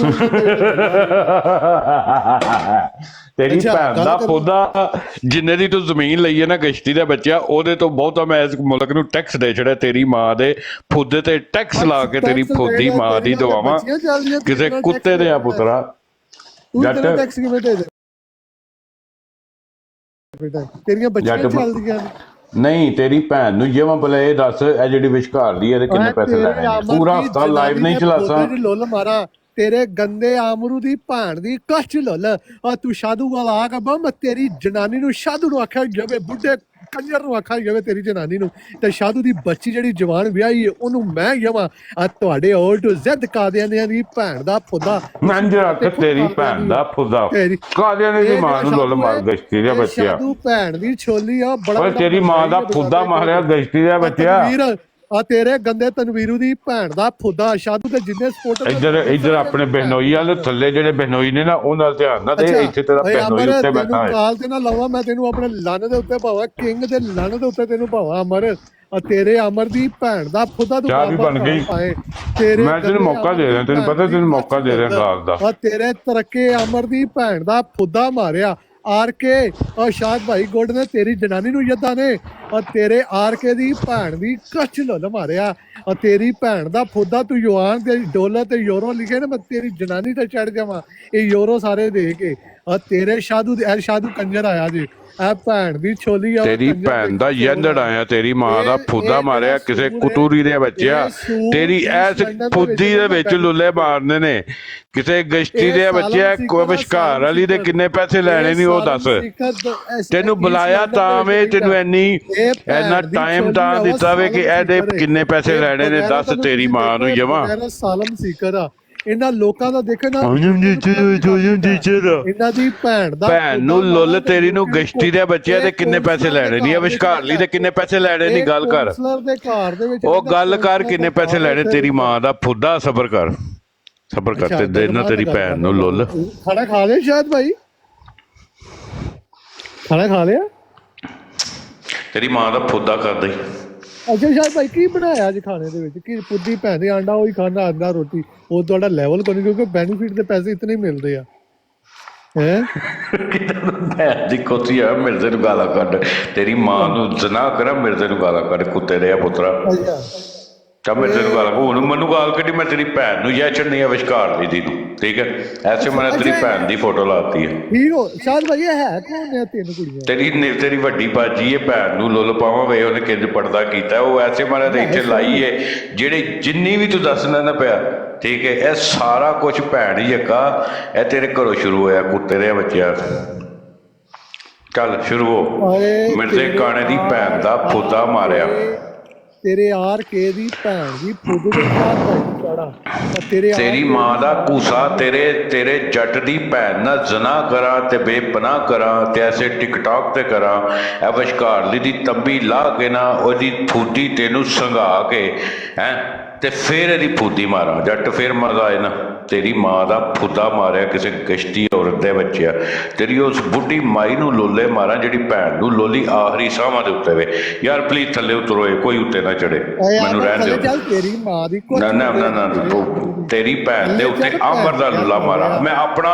S10: ਤੇਰੀ
S11: ਅੱਛਾ,
S10: ਭੈਣ
S11: ਗੱਲ
S10: ਦਾ
S11: ਕਰ-
S10: ਫੁੱਦਾ ਜਿੰਨੇ ਦੀ ਤੂੰ ਜ਼ਮੀਨ ਲਈ ਹੈ ਨਾ ਗਸ਼ਤੀ ਦੇ ਬੱਚਿਆ ਉਹਦੇ ਤੋਂ ਬਹੁਤਾ ਮੈਂ ਇਸ ਮੁਲਕ ਨੂੰ ਟੈਕਸ ਦੇ ਛੜਿਆ। ਤੇਰੀ ਮਾਂ ਦੇ ਫੁੱਦੇ ਤੇ ਟੈਕਸ ਲਾ ਕੇ ਤੇਰੀ ਫੁੱਦੀ ਮਾਂ ਦੀ ਦਵਾਵਾਂ ਕਿਸੇ ਕੁੱਤੇ ਦੇ ਆ ਪੁੱਤਰਾ। ਜੱਟ
S11: ਟੈਕਸ ਕਿਵੇਂ ਦੇ ਦੇ? ਤੇਰੀਆਂ ਬੱਚੀਆਂ
S10: ਜੱਟ-
S11: ਚੱਲਦੀਆਂ ਨੇ।
S10: ਨਹੀਂ ਤੇਰੀ ਭੈਣ ਨੂੰ ਜਿਵੇਂ ਬਲੇ ਇਹ ਦੱਸ ਇਹ ਜਿਹੜੀ ਵਿਚਕਾਰ ਦੀ ਇਹਦੇ ਕਿੰਨੇ ਪੈਸੇ ਲੈਣੇ ਨੇ? ਪੂਰਾ ਹਫਤਾ ਲਾਈਵ ਨਹੀਂ ਚਲਾਸਾ।
S11: ਲੁੱਲ ਮਾਰਾ ਤੇਰੇ ਗੰਦੇ ਆਮਰੂ ਦੀ ਭਾਣ ਦੀ ਕੱਚ ਲੁੱਲ। ਆ ਤੂੰ ਸਾਧੂ ਵਾਲਾ ਆ ਕੇ ਬੰਮ ਤੇਰੀ ਜਨਾਨੀ ਨੂੰ ਸਾਧੂ ਨੂੰ ਆਖਿਆ ਜਾਵੇ, ਬੁੱਢੇ ਕੰਜਰ ਨੂੰ ਆਖਿਆ ਜਾਵੇ ਤੇਰੀ ਜਨਾਨੀ ਨੂੰ। ਤੇ ਸਾਧੂ ਦੀ ਬੱਚੀ ਜਿਹੜੀ ਜਵਾਨ ਵਿਆਹੀ ਹੈ ਉਹਨੂੰ ਮੈਂ ਜਮਾ ਆ ਤੁਹਾਡੇ 올 ਟੂ ਜ਼ੈਡ ਕਾਦਿਆਨੀਆਂ ਦੀ ਭੈਣ ਦਾ ਫੁੱਦਾ
S10: ਮੰਜਰਾ ਤੇ ਤੇਰੀ ਭੈਣ ਦਾ ਫੁੱਦਾ ਕਾਦਿਆਂ ਦੀ ਮਾਂ ਨੂੰ ਲੁੱਲ ਮਾਰ ਗਸ਼ਤੀ ਦੇ ਬੱਚਿਆ।
S11: ਸਾਧੂ ਭੈਣ ਦੀ ਛੋਲੀ ਆ ਬੜਾ
S10: ਓਏ ਤੇਰੀ ਮਾਂ ਦਾ ਫੁੱਦਾ ਮਾਰਿਆ ਗਸ਼ਤੀ ਦੇ ਬੱਚਿਆ।
S11: ਆ ਤੇਰੇ ਗੰਦੇ ਤਨਵੀਰੂ ਦੀ ਭੈਣ ਦਾ ਫੁੱਦਾ ਸਾਧੂ ਤੇ ਜਿੰਨੇ ਸਪੋਰਟ
S10: ਇੱਧਰ ਆਪਣੇ ਬਹਿਨੋਈ ਵਾਲੇ ਥੱਲੇ ਜਿਹੜੇ ਬਹਿਨੋਈ ਨੇ ਨਾ ਉਹਨਾਂ ਨਾਲ ਧਿਆਨ ਨਾ ਦੇ। ਇੱਥੇ ਤੇਰਾ ਬਹਿਨੋਈ ਉੱਤੇ ਬੈਠਾ ਹੈ।
S11: ਕਾਲ ਤੇ ਨਾ ਲਾਵਾਂ ਮੈਂ ਤੈਨੂੰ ਆਪਣੇ ਲੰਨ ਦੇ ਉੱਤੇ ਭਾਵਾਂ ਕਿੰਗ ਦੇ ਲੰਨ ਦੇ ਉੱਤੇ ਤੈਨੂੰ ਭਾਵਾਂ ਅਮਰ। ਆ ਤੇਰੇ ਅਮਰ ਦੀ ਭੈਣ ਦਾ ਫੁੱਦਾ ਤੂੰ
S10: ਚਾਹ ਵੀ ਬਣ ਗਈ। ਮੈਂ ਤੈਨੂੰ ਮੌਕਾ ਦੇ ਰਿਹਾ ਤੈਨੂੰ ਪਤਾ ਤੈਨੂੰ ਮੌਕਾ ਦੇ ਰਿਹਾ ਗਾਲ ਦਾ।
S11: ਆ ਤੇਰੇ ਤਰੱਕੇ ਅਮਰ ਦੀ ਭੈਣ ਦਾ ਫੁੱਦਾ ਮਾਰਿਆ ਆਰ ਕੇ। ਔਰ ਸ਼ਾਦ ਭਾਈ ਗੁੱਡ ਨੇ ਤੇਰੀ ਜਨਾਨੀ ਨੂੰ ਯੱਦਾਂ ਨੇ। ਔਰ ਤੇਰੇ ਆਰ ਕੇ ਦੀ ਭੈਣ ਦੀ ਕੱਚ ਲੁੱਲ ਮਾਰਿਆ। ਔਰ ਤੇਰੀ ਭੈਣ ਦਾ ਫੁੱਦਾ ਤੂੰ ਯੂਆਨ ਤੇ ਡਾਲਰ ਤੇ ਯੂਰੋ ਲਿਖੇ ਨਾ ਮੈਂ ਤੇਰੀ ਜਨਾਨੀ ਤੇ ਚੜ ਜਾਵਾਂ ਇਹ ਯੂਰੋ ਸਾਰੇ ਦੇ ਕੇ। ਔਰ ਤੇਰੇ ਸਾਧੂ ਐ ਸਾਧੂ ਕੰਜਰ ਆਇਆ ਜੀ ਐ ਭੈਣ ਦੀ ਛੋਲੀ ਆ।
S10: ਤੇਰੀ ਭੈਣ ਦਾ ਯੰਦੜ ਆਇਆ ਤੇਰੀ ਮਾਂ ਦਾ ਫੁੱਦਾ ਮਾਰਿਆ ਕਿਸੇ ਕੁਤੂਰੀ ਦੇ ਬੱਚਿਆ। ਤੇਰੀ ਐਸ ਫੁੱਦੀ ਦੇ ਵਿੱਚ ਲੁੱਲੇ ਮਾਰਨੇ ਨੇ ਕਿਸੇ ਗਸ਼ਤੀ ਦੇ ਬੱਚਿਆ। ਵਿਸ਼ਕਾਰ ਵਾਲੀ ਦੇ ਕਿੰਨੇ ਪੈਸੇ ਲੈਣੇ ਨਹੀਂ ਉਹ ਦੱਸ। ਤੈਨੂੰ ਬੁਲਾਇਆ ਤਾਂ ਵੇ ਤੈਨੂੰ ਇੰਨਾ ਟਾਈਮ ਤਾਂ ਦਿੱਤਾ ਵੇ ਕਿ ਇਹਦੇ ਕਿੰਨੇ ਪੈਸੇ ਲੈਣੇ ਨੇ ਦੱਸ ਤੇਰੀ ਮਾਂ ਨੂੰ ਜਮਾ।
S11: ਸਾਲਮ ਸੀਕਰ ਆ ਇਹਨਾਂ ਲੋਕਾਂ ਦਾ ਦੇਖਣਾ ਇਹਨਾਂ ਦੀ ਭੈਣ
S10: ਨੂੰ ਲੁੱਲ ਤੇਰੀ ਨੂੰ ਗਸ਼ਤੀ ਦੇ ਬੱਚਿਆਂ ਦੇ ਕਿੰਨੇ ਪੈਸੇ ਲੈਣੇ ਨਹੀਂ। ਵਿਸ਼ਕਾਰ ਲਈ ਦੇ ਕਿੰਨੇ ਪੈਸੇ ਲੈਣੇ ਨਹੀਂ ਗੱਲ ਕਰ। ਉਹ ਗੱਲ ਕਰ ਕਿੰਨੇ ਪੈਸੇ ਲੈਣੇ ਤੇਰੀ ਮਾਂ ਦਾ ਫੁੱਦਾ। ਸਬਰ ਕਰ ਸਬਰ ਕਰ ਤੇ ਦੇਣਾ ਤੇਰੀ ਭੈਣ ਨੂੰ ਲੁੱਲ।
S11: ਖਾਣਾ ਖਾ ਲਿਆ ਸ਼ਾਇਦ ਭਾਈ? ਖਾਣਾ ਖਾ ਲਿਆ?
S10: ਤੇਰੀ ਮਾਂ ਦਾ ਫੁੱਦਾ ਕਰ ਦੇ।
S11: ਅੱਛਾ ਸ਼ਾਇਦ ਭਾਈ ਕੀ ਬਣਾਇਆ ਅੱਜ ਖਾਣੇ ਦੇ ਵਿੱਚ? ਕੀ ਪੁੱਦੀ ਭੈਣ ਦੇ ਆਂਡਾ ਉਹੀ ਖਾਣਾ ਆਂਡਾ ਰੋਟੀ ਉਹ ਤੁਹਾਡਾ ਲੈਵਲ ਕੋਈ ਨਹੀਂ ਕਿਉਂਕਿ ਬੈਨੀਫਿਟ ਦੇ ਪੈਸੇ ਇਤਨੇ ਮਿਲਦੇ ਆ ਹੈ।
S10: ਭੈਣ ਦੀ ਕੋਤੀ ਆ ਮਿਰਜ਼ੇ ਨੂੰ ਗਾਲਾਂ ਕੱਢ। ਤੇਰੀ ਮਾਂ ਨੂੰ ਜ਼ਨਾ ਕਰਾਂ ਮਿਰਜ਼ੇ ਨੂੰ ਗਾਲਾਂ ਕੱਢ ਕੁੱਤੇ ਦੇ ਆ ਪੁੱਤਰਾ। ਤਾਂ ਮਿਰਜ਼ੇ ਨੂੰ ਗਾਲਾਂ ਹੁਣ ਮੈਨੂੰ ਗਾਲ ਕੱਢੀ ਮੈਂ ਤੇਰੀ ਭੈਣ ਨੂੰ ਯਾ ਚੜਨੀ ਆ ਵਿਸ਼ਕਾਰ ਲਈ ਦੀ ਨੂੰ ਠੀਕ ਹੈ। ਐਸੇ ਮੈਂ ਤੇਰੀ ਭੈਣ ਦੀ ਫੋਟੋ ਲਾਤੀ ਹੈ।
S11: ਠੀਕ ਹੋ ਸ਼ਾਇਦ ਭਾਈ ਹੈ ਕੌਣ ਨੇ ਤਿੰਨ ਕੁੜੀਆਂ?
S10: ਤੇਰੀ ਵੱਡੀ ਬਾਜੀ ਹੈ ਭੈਣ ਨੂੰ ਲੁੱਲ ਪਾਵਾਂ ਵੇ ਉਹਨੇ ਕਿੰਜ ਪੜਦਾ ਕੀਤਾ ਉਹ ਐਸੇ ਮਾਰੇ ਤੇ ਇੱਥੇ ਲਾਈ ਹੈ ਜਿਹੜੇ ਜਿੰਨੀ ਵੀ ਤੂੰ ਦੱਸਣਾ ਨਾ ਪਿਆ ਠੀਕ ਹੈ। ਇਹ ਸਾਰਾ ਕੁਝ ਭੈਣ ਹੀ ਅੱਗਾ ਇਹ ਤੇਰੇ ਘਰੋਂ ਸ਼ੁਰੂ ਹੋਇਆ ਕੁੱਤੇ ਦੇ ਬੱਚਿਆ। ਚੱਲ ਸ਼ੁਰੂ ਹੋ। ਮਿਰਜ਼ੇ ਕਾਣੇ ਦੀ ਭੈਣ ਦਾ ਫੁੱਦਾ ਮਾਰਿਆ।
S11: ਤੇਰੇ ਆਰ ਕੇ ਦੀ ਭੈਣ ਦੀ ਫੁੱਦ ਦੇ ਚੜਾ
S10: ਤੇਰੀ ਮਾਂ ਦਾ ਕੂਸਾ ਤੇਰੇ ਜੱਟ ਦੀ ਭੈਣ ਨਾਲ ਜ਼ਨਾ ਕਰਾਂ ਤੇ ਬੇਪਨਾਹ ਕਰਾਂ ਤੇ ਐਸੇ ਟਿਕਟੌਕ ਤੇ ਕਰਾਂ। ਇਹ ਵਿਸ਼ਕਾਰਲੀ ਦੀ ਤੰਬੀ ਲਾ ਕੇ ਨਾ ਉਹਦੀ ਫੂਦੀ ਤੈਨੂੰ ਸੰਘਾ ਕੇ ਹੈ ਤੇ ਫਿਰ ਇਹਦੀ ਫੂਦੀ ਮਾਰਾਂ ਜੱਟ ਫਿਰ ਮਜ਼ਾ ਆਏ ਨਾ। ਤੇਰੀ ਮਾਂ ਦਾ ਫੁੱਦਾ ਮਾਰਿਆ ਕਿਸੇ ਗਸ਼ਤੀ ਔਰਤ ਦੇ ਬੱਚਿਆ। ਤੇਰੀ ਉਸ ਬੁੱਢੀ ਮਾਈ ਨੂੰ ਲੋਲੇ ਮਾਰਾਂ ਜਿਹੜੀ ਭੈਣ ਨੂੰ ਲੋਲੀ ਆਖਰੀ ਸਾਹਾਂ ਦੇ ਉੱਤੇ ਵੇ। ਯਾਰ ਪਲੀਜ਼ ਥੱਲੇ ਉਤਰੋ ਕੋਈ ਉੱਤੇ ਨਾ ਚੜੇ ਮੈਨੂੰ ਰਹਿਣ ਦਿਓ।
S11: ਤੇਰੀ ਮਾਂ ਦੀ
S10: ਨਾ ਨਾ ਨਾ ਨਾ ਤੇਰੀ ਭੈਣ ਦੇ ਉੱਤੇ ਆਮਰ ਦਾ ਲੁੱਲਾ ਮਾਰਾਂ ਮੈਂ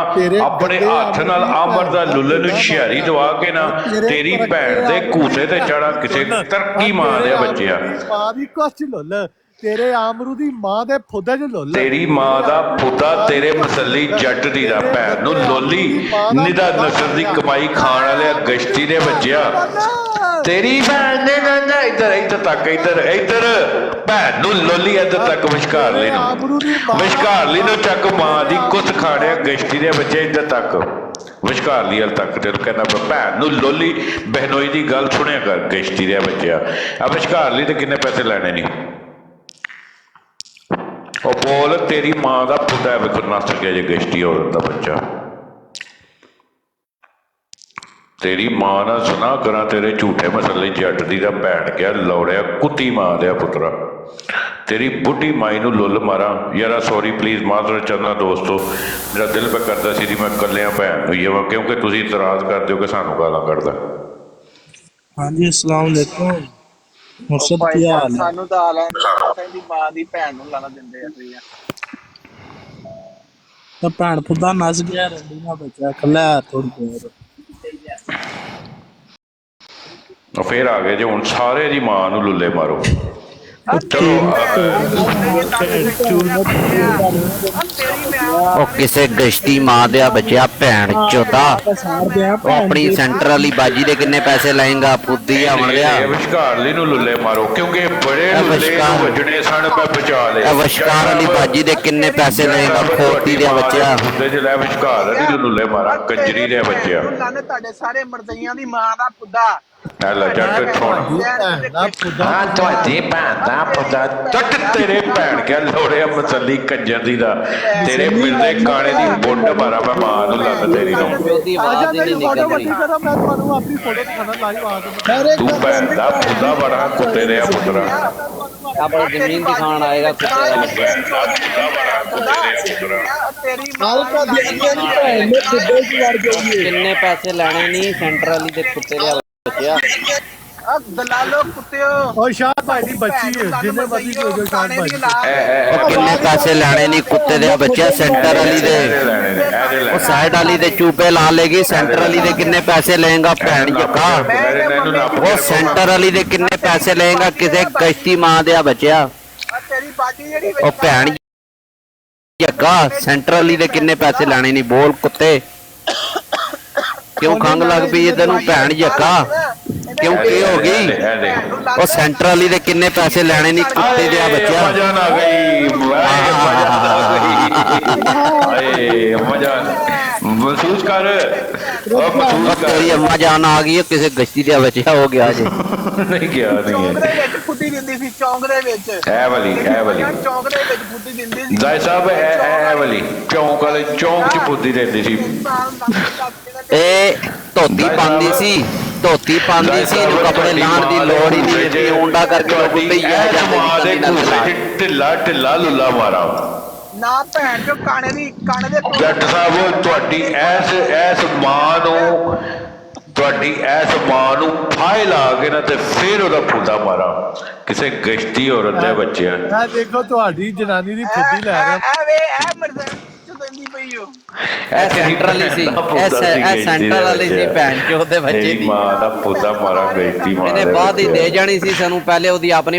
S10: ਆਪਣੇ ਹੱਥ ਨਾਲ ਆਮਰ ਦਾ ਲੁੱਲੇ ਨੂੰ ਸ਼ਿਆਰੀ ਦਵਾ ਕੇ ਨਾ ਤੇਰੀ ਭੈਣ ਦੇ ਘੂਸੇ ਤੇ ਚੜਾ ਕਿਸੇ ਤਰੱਕੀ ਮਾਂ ਦੇ ਬੱਚਿਆ।
S11: ਮਾਂ ਦੀ ਕੁਛ ਲੁੱਲ ਤੇਰੇ ਆਮਰੂ ਦੀ ਮਾਂ ਦੇ ਫੁੱਦੇ ਚ ਲੁੱਲ।
S10: ਤੇਰੀ ਮਾਂ ਦਾ ਫੁੱਦਾ ਤੇਰੇ ਮਸੱਲੀ ਜੱਟ ਦੀ ਦਾ ਭੈਣ ਨੂੰ ਲੋਲੀ ਨਿਦਾ ਨਸਲ ਦੀ ਕਮਾਈ ਖਾਣ ਵਾਲੇ ਗਸ਼ਤੀ ਦੇ ਬੱਚਿਆ। ਤੇਰੀ ਭੈਣ ਨੇ ਨਾ ਇੱਧਰ ਤੱਕ ਇੱਧਰ ਭੈਣ ਨੂੰ ਲੋਲੀ ਇੱਧਰ ਤੱਕ ਵਿਸ਼ਕਾਰਲੀ ਨੂੰ ਚੱਕ ਮਾਂ ਦੀ ਕੁੱਤ ਖਾੜਿਆ ਗਸ਼ਤੀ ਦੇ ਬੱਚੇ ਇੱਧਰ ਤੱਕ ਵਿਸ਼ਕਾਰਲੀ ਹਲ ਤੱਕ ਤੈਨੂੰ ਕਹਿੰਦਾ ਭੈਣ ਨੂੰ ਲੋਲੀ ਬਹਿਨੋਈ ਦੀ ਗੱਲ ਸੁਣਿਆ ਕਰ ਗਸ਼ਤੀ ਦੇ ਬੱਚਿਆ। ਆ ਵਿਸ਼ਕਾਰਲੀ ਤੇ ਕਿੰਨੇ ਪੈਸੇ ਲੈਣੇ ਨਹੀਂ ਉਹ ਬੋਲ ਤੇਰੀ ਮਾਂ ਦਾ ਪੁੱਤਾ ਵੇਖ ਨੱਸ ਗਿਆ ਜੇ ਗਸ਼ਤੀ ਔਰਤ ਦਾ ਬੱਚਾ। ਤੇਰੀ ਮਾਂ ਨਾਲ ਸੁਣਾ ਕਰਾਂ ਤੇਰੇ ਝੂਠੇ ਮਸਲੇ ਜੱਟ ਦੀ ਦਾ ਭੈਣ ਗਿਆ ਲੌੜਿਆ ਕੁੱਤੀ ਮਾਂ ਦਿਆ ਪੁੱਤਰਾ। ਤੇਰੀ ਬੁੱਢੀ ਮਾਈ ਨੂੰ ਲੁੱਲ ਮਾਰਾਂ ਯਾਰਾ। ਸੌਰੀ ਪਲੀਜ਼ ਮਾਜ਼ਰ ਚਾਹੁੰਦਾ ਦੋਸਤੋ, ਮੇਰਾ ਦਿਲ ਪੇ ਕਰਦਾ ਸੀ ਮੈਂ ਇਕੱਲਿਆਂ ਭੈਣ ਨੂੰ ਜਾਵਾਂ, ਕਿਉਂਕਿ ਤੁਸੀਂ ਇਤਰਾਜ਼ ਕਰਦੇ ਹੋ ਕਿ ਸਾਨੂੰ ਗਾਲਾਂ ਕੱਢਦਾ।
S12: ਹਾਂਜੀ ਅਸਲਾਮ ਵਾਲੇਕੁਮ ਮੁਰਸ਼ਦ ਕੀ ਹਾਲ ਹੈ?
S13: ਸਾਨੂੰ ਤਾਂ ਹਾਲ ਹੈ ਦੀ ਮਾਂ ਦੀ ਭੈਣ ਨੂੰ ਲਾਣਾ ਦਿੰਦੇ ਆ ਤੁਸੀਂ।
S12: ਤਾਂ ਭੈਣ ਖੁਦਾ ਨਸ ਗਿਆ ਰੰਡੀ ਨਾ ਬੱਚਾ ਖੱਲਾ ਥੋੜੀ ਦੇਰ
S10: ਫੇਰ ਆ ਗਏ ਜੇ ਹੁਣ ਸਾਰੇ ਦੀ ਮਾਂ ਨੂੰ ਲੁੱਲੇ ਮਾਰੋ। ਚਲੋ
S14: ਉਹ ਕਿਸੇ ਗਸ਼ਤੀ ਮਾਂ ਦਿਆ ਬੱਚਿਆ ਭੈਣ ਚੋਦਾ, ਉਹ ਆਪਣੀ ਸੈਂਟਰ ਵਾਲੀ ਬਾਜੀ ਦੇ ਕਿੰਨੇ ਪੈਸੇ ਲਏਗਾ ਪੁੱਦੀ ਆਵਣ ਲਿਆ।
S10: ਵਿਸ਼ਕਾਰਲੀ ਨੂੰ ਲੁੱਲੇ ਮਾਰੋ ਕਿਉਂਕਿ ਬੜੇ ਲੁੱਲੇ ਵੱਜਣੇ ਸਣ ਪੈ ਬਚਾ ਲਏ।
S14: ਵਿਸ਼ਕਾਰ ਵਾਲੀ ਬਾਜੀ ਦੇ ਕਿੰਨੇ ਪੈਸੇ ਲਏਗਾ ਖੋਤੀ ਦਿਆ ਬੱਚਿਆ।
S10: ਹੁੰਦੇ ਚ ਲੈ ਵਿਸ਼ਕਾਰਲੀ ਨੂੰ ਲੁੱਲੇ ਮਾਰਾ ਕੰਜਰੀ ਦੇ ਬੱਚਿਆ।
S13: ਤੁਹਾਡੇ ਸਾਰੇ ਮਰਦਈਆਂ ਦੀ ਮਾਂ ਦਾ ਪੁੱਦਾ
S10: ਲੈ ਜੱਟ ਛੋੜ ਹਾਂ ਤੁਹਾਡੀ ਭੈਣ ਦਾ ਪੁੱਤਾ ਜੱਟ ਤੇਰੇ ਭੈਣ ਕੇ ਲੋੜਿਆ ਮਸਲੀ ਕੰਜਰ ਦੀ ਦਾ ਤੇਰੇ ਮਿਲਦੇ ਕਾਣੇ ਦੀ ਬੁੱਢ ਮਾਰਾ ਮੈਂ ਮਾਂ ਨੂੰ ਲੱਗ ਤੇਰੀ ਨੂੰ। ਤੂੰ ਭੈਣ ਦਾ ਪੁੱਤਾ ਬੜਾ ਕੁੱਤੇ ਦੇ ਪੁੱਤਰਾ
S14: ਆਪਣੀ ਜ਼ਮੀਨ ਦਿਖਾਣ ਆਏਗਾ ਕੁੱਤੇ ਦਾ ਕਿੰਨੇ ਪੈਸੇ ਲੈਣੇ ਨਹੀਂ ਸੈਂਟਰ ਵਾਲੀ ਦੇ ਕੁੱਤੇ ਦੇ ਬੱਚਿਆ।
S13: ਦਲਾਲੋ ਕੁੱਤਿਓ
S11: ਓ ਸ਼ਾਹ ਭਾਈ ਦੀ ਬੱਚੀ ਜਿੰਨੇ ਮਰਜ਼ੀ ਹੋ ਜਾਓ ਸ਼ਾਹ ਭਾਈ
S14: ਕਿੰਨੇ ਪੈਸੇ ਲੈਣੇ ਨਹੀਂ ਕੁੱਤੇ ਦੇ ਬੱਚਿਆ ਸੈਂਟਰ ਵਾਲੀ ਦੇ। ਉਹ ਸਾਈਡ ਵਾਲੀ ਦੇ ਚੂਪੇ ਲਾ ਲੇਗੀ, ਸੈਂਟਰ ਵਾਲੀ ਦੇ ਕਿੰਨੇ ਪੈਸੇ ਲਏਗਾ ਭੈਣ ਜੱਕਾ। ਉਹ ਸੈਂਟਰ ਵਾਲੀ ਦੇ ਕਿੰਨੇ ਪੈਸੇ ਲਏਗਾ ਕਿਸੇ ਗਸ਼ਤੀ ਮਾਂ ਦੇ ਬੱਚਿਆ। ਉਹ ਭੈਣ ਜੱਕਾ ਸੈਂਟਰ ਵਾਲੀ ਦੇ ਕਿੰਨੇ ਪੈਸੇ ਲੈਣੇ ਨਹੀਂ ਬੋਲ ਕੁੱਤੇ। ਕਿਉਂ ਖੰਗ ਲੱਗ ਪਈ ਤੈਨੂੰ ਭੈਣ ਜੱਕਾ ਕਿਉਂ ਕੀ ਹੋ ਗਈ। ਉਹ ਸੈਂਟਰ ਵਾਲੀ ਦੇ ਕਿੰਨੇ ਪੈਸੇ ਲੈਣੇ ਨਹੀਂ ਕੁੱਤੇ ਦੇ ਬੱਚਿਆ।
S10: ਮਹਿਸੂਸ ਕਰ
S14: ਤੇਰੀ ਅੰਮਾ ਜਾਨ ਆ ਗਈ ਹੈ ਕਿਸੇ ਗਸ਼ਤੀ ਦੇ ਬੱਚਿਆ ਹੋ ਗਿਆ ਜੇ।
S10: ਨਹੀਂ ਗਿਆ ਨਹੀਂ
S13: ਫੁੱਟੀ ਦਿੰਦੀ ਸੀ ਚੌਂਕ ਦੇ ਵਿੱਚ।
S10: ਇਹ ਵਾਲੀ
S13: ਚੌਂਕ ਦੇ ਵਿੱਚ ਫੁੱਟੀ ਦਿੰਦੀ ਸੀ
S10: ਜ਼ਾਇ ਸਾਹਿਬ ਇਹ ਵਾਲੀ ਚੌਂਕ ਵਾਲੇ ਚੌਂਕ ਚ ਫੁੱਟੀ ਦਿੰਦੀ ਸੀ।
S14: ਇਹ ਧੋਤੀ ਪਾਉਂਦੀ ਸੀ, ਧੋਤੀ ਪਾਉਂਦੀ ਸੀ, ਇਹਨੂੰ ਕੱਪੜੇ ਲਾਉਣ ਦੀ ਲੋੜ ਹੀ ਨਹੀਂ ਸੀ। ਉਂਡਾ ਕਰਕੇ ਲੋਕ ਉੱਤੇ ਹੀ ਆ ਜਾਂਦੇ
S10: ਢਿੱਲਾ ਢਿੱਲਾ ਲੁੱਲਾ ਮਾਰਾ
S13: ਨਾ ਭੈਣ ਚੋ ਕਾਣੇ ਦੇ
S10: ਜੱਟ ਸਾਹਿਬ ਤੁਹਾਡੀ ਮਾਂ ਨੂੰ ਫਾਇ ਲਾ ਕੇ ਨਾ ਤੇ ਫਿਰ ਉਹਦਾ ਫੁੱਦਾ ਮਾਰਾ ਕਿਸੇ ਗਸ਼ਤੀ ਔਰਤ ਦੇ ਬੱਚਿਆਂ।
S11: ਮੈਂ ਦੇਖੋ ਤੁਹਾਡੀ ਜਨਾਨੀ ਦੀ ਫੁੱਦੀ ਲੈ ਰਿਹਾ
S13: ਐ ਮਰਦ ਚੁੰਦੀ ਪਈ ਹੋ।
S14: ਇਹ ਸੈਂਟਰ ਵਾਲੀ ਸੀ, ਇਹ ਸੈਂਟਰ ਵਾਲੀ ਸੀ ਭੈਣ ਚੋਦ ਦੇ ਬੱਚੇ ਦੀ
S10: ਮਾਂ ਦਾ ਫੁੱਦਾ ਮਾਰਾ ਗਸ਼ਤੀ ਮਾਂ
S14: ਇਹਨੇ ਬਾਅਦ ਹੀ ਦੇ ਜਾਣੀ ਸੀ ਸਾਨੂੰ, ਪਹਿਲੇ ਉਹਦੀ ਆਪਣੀ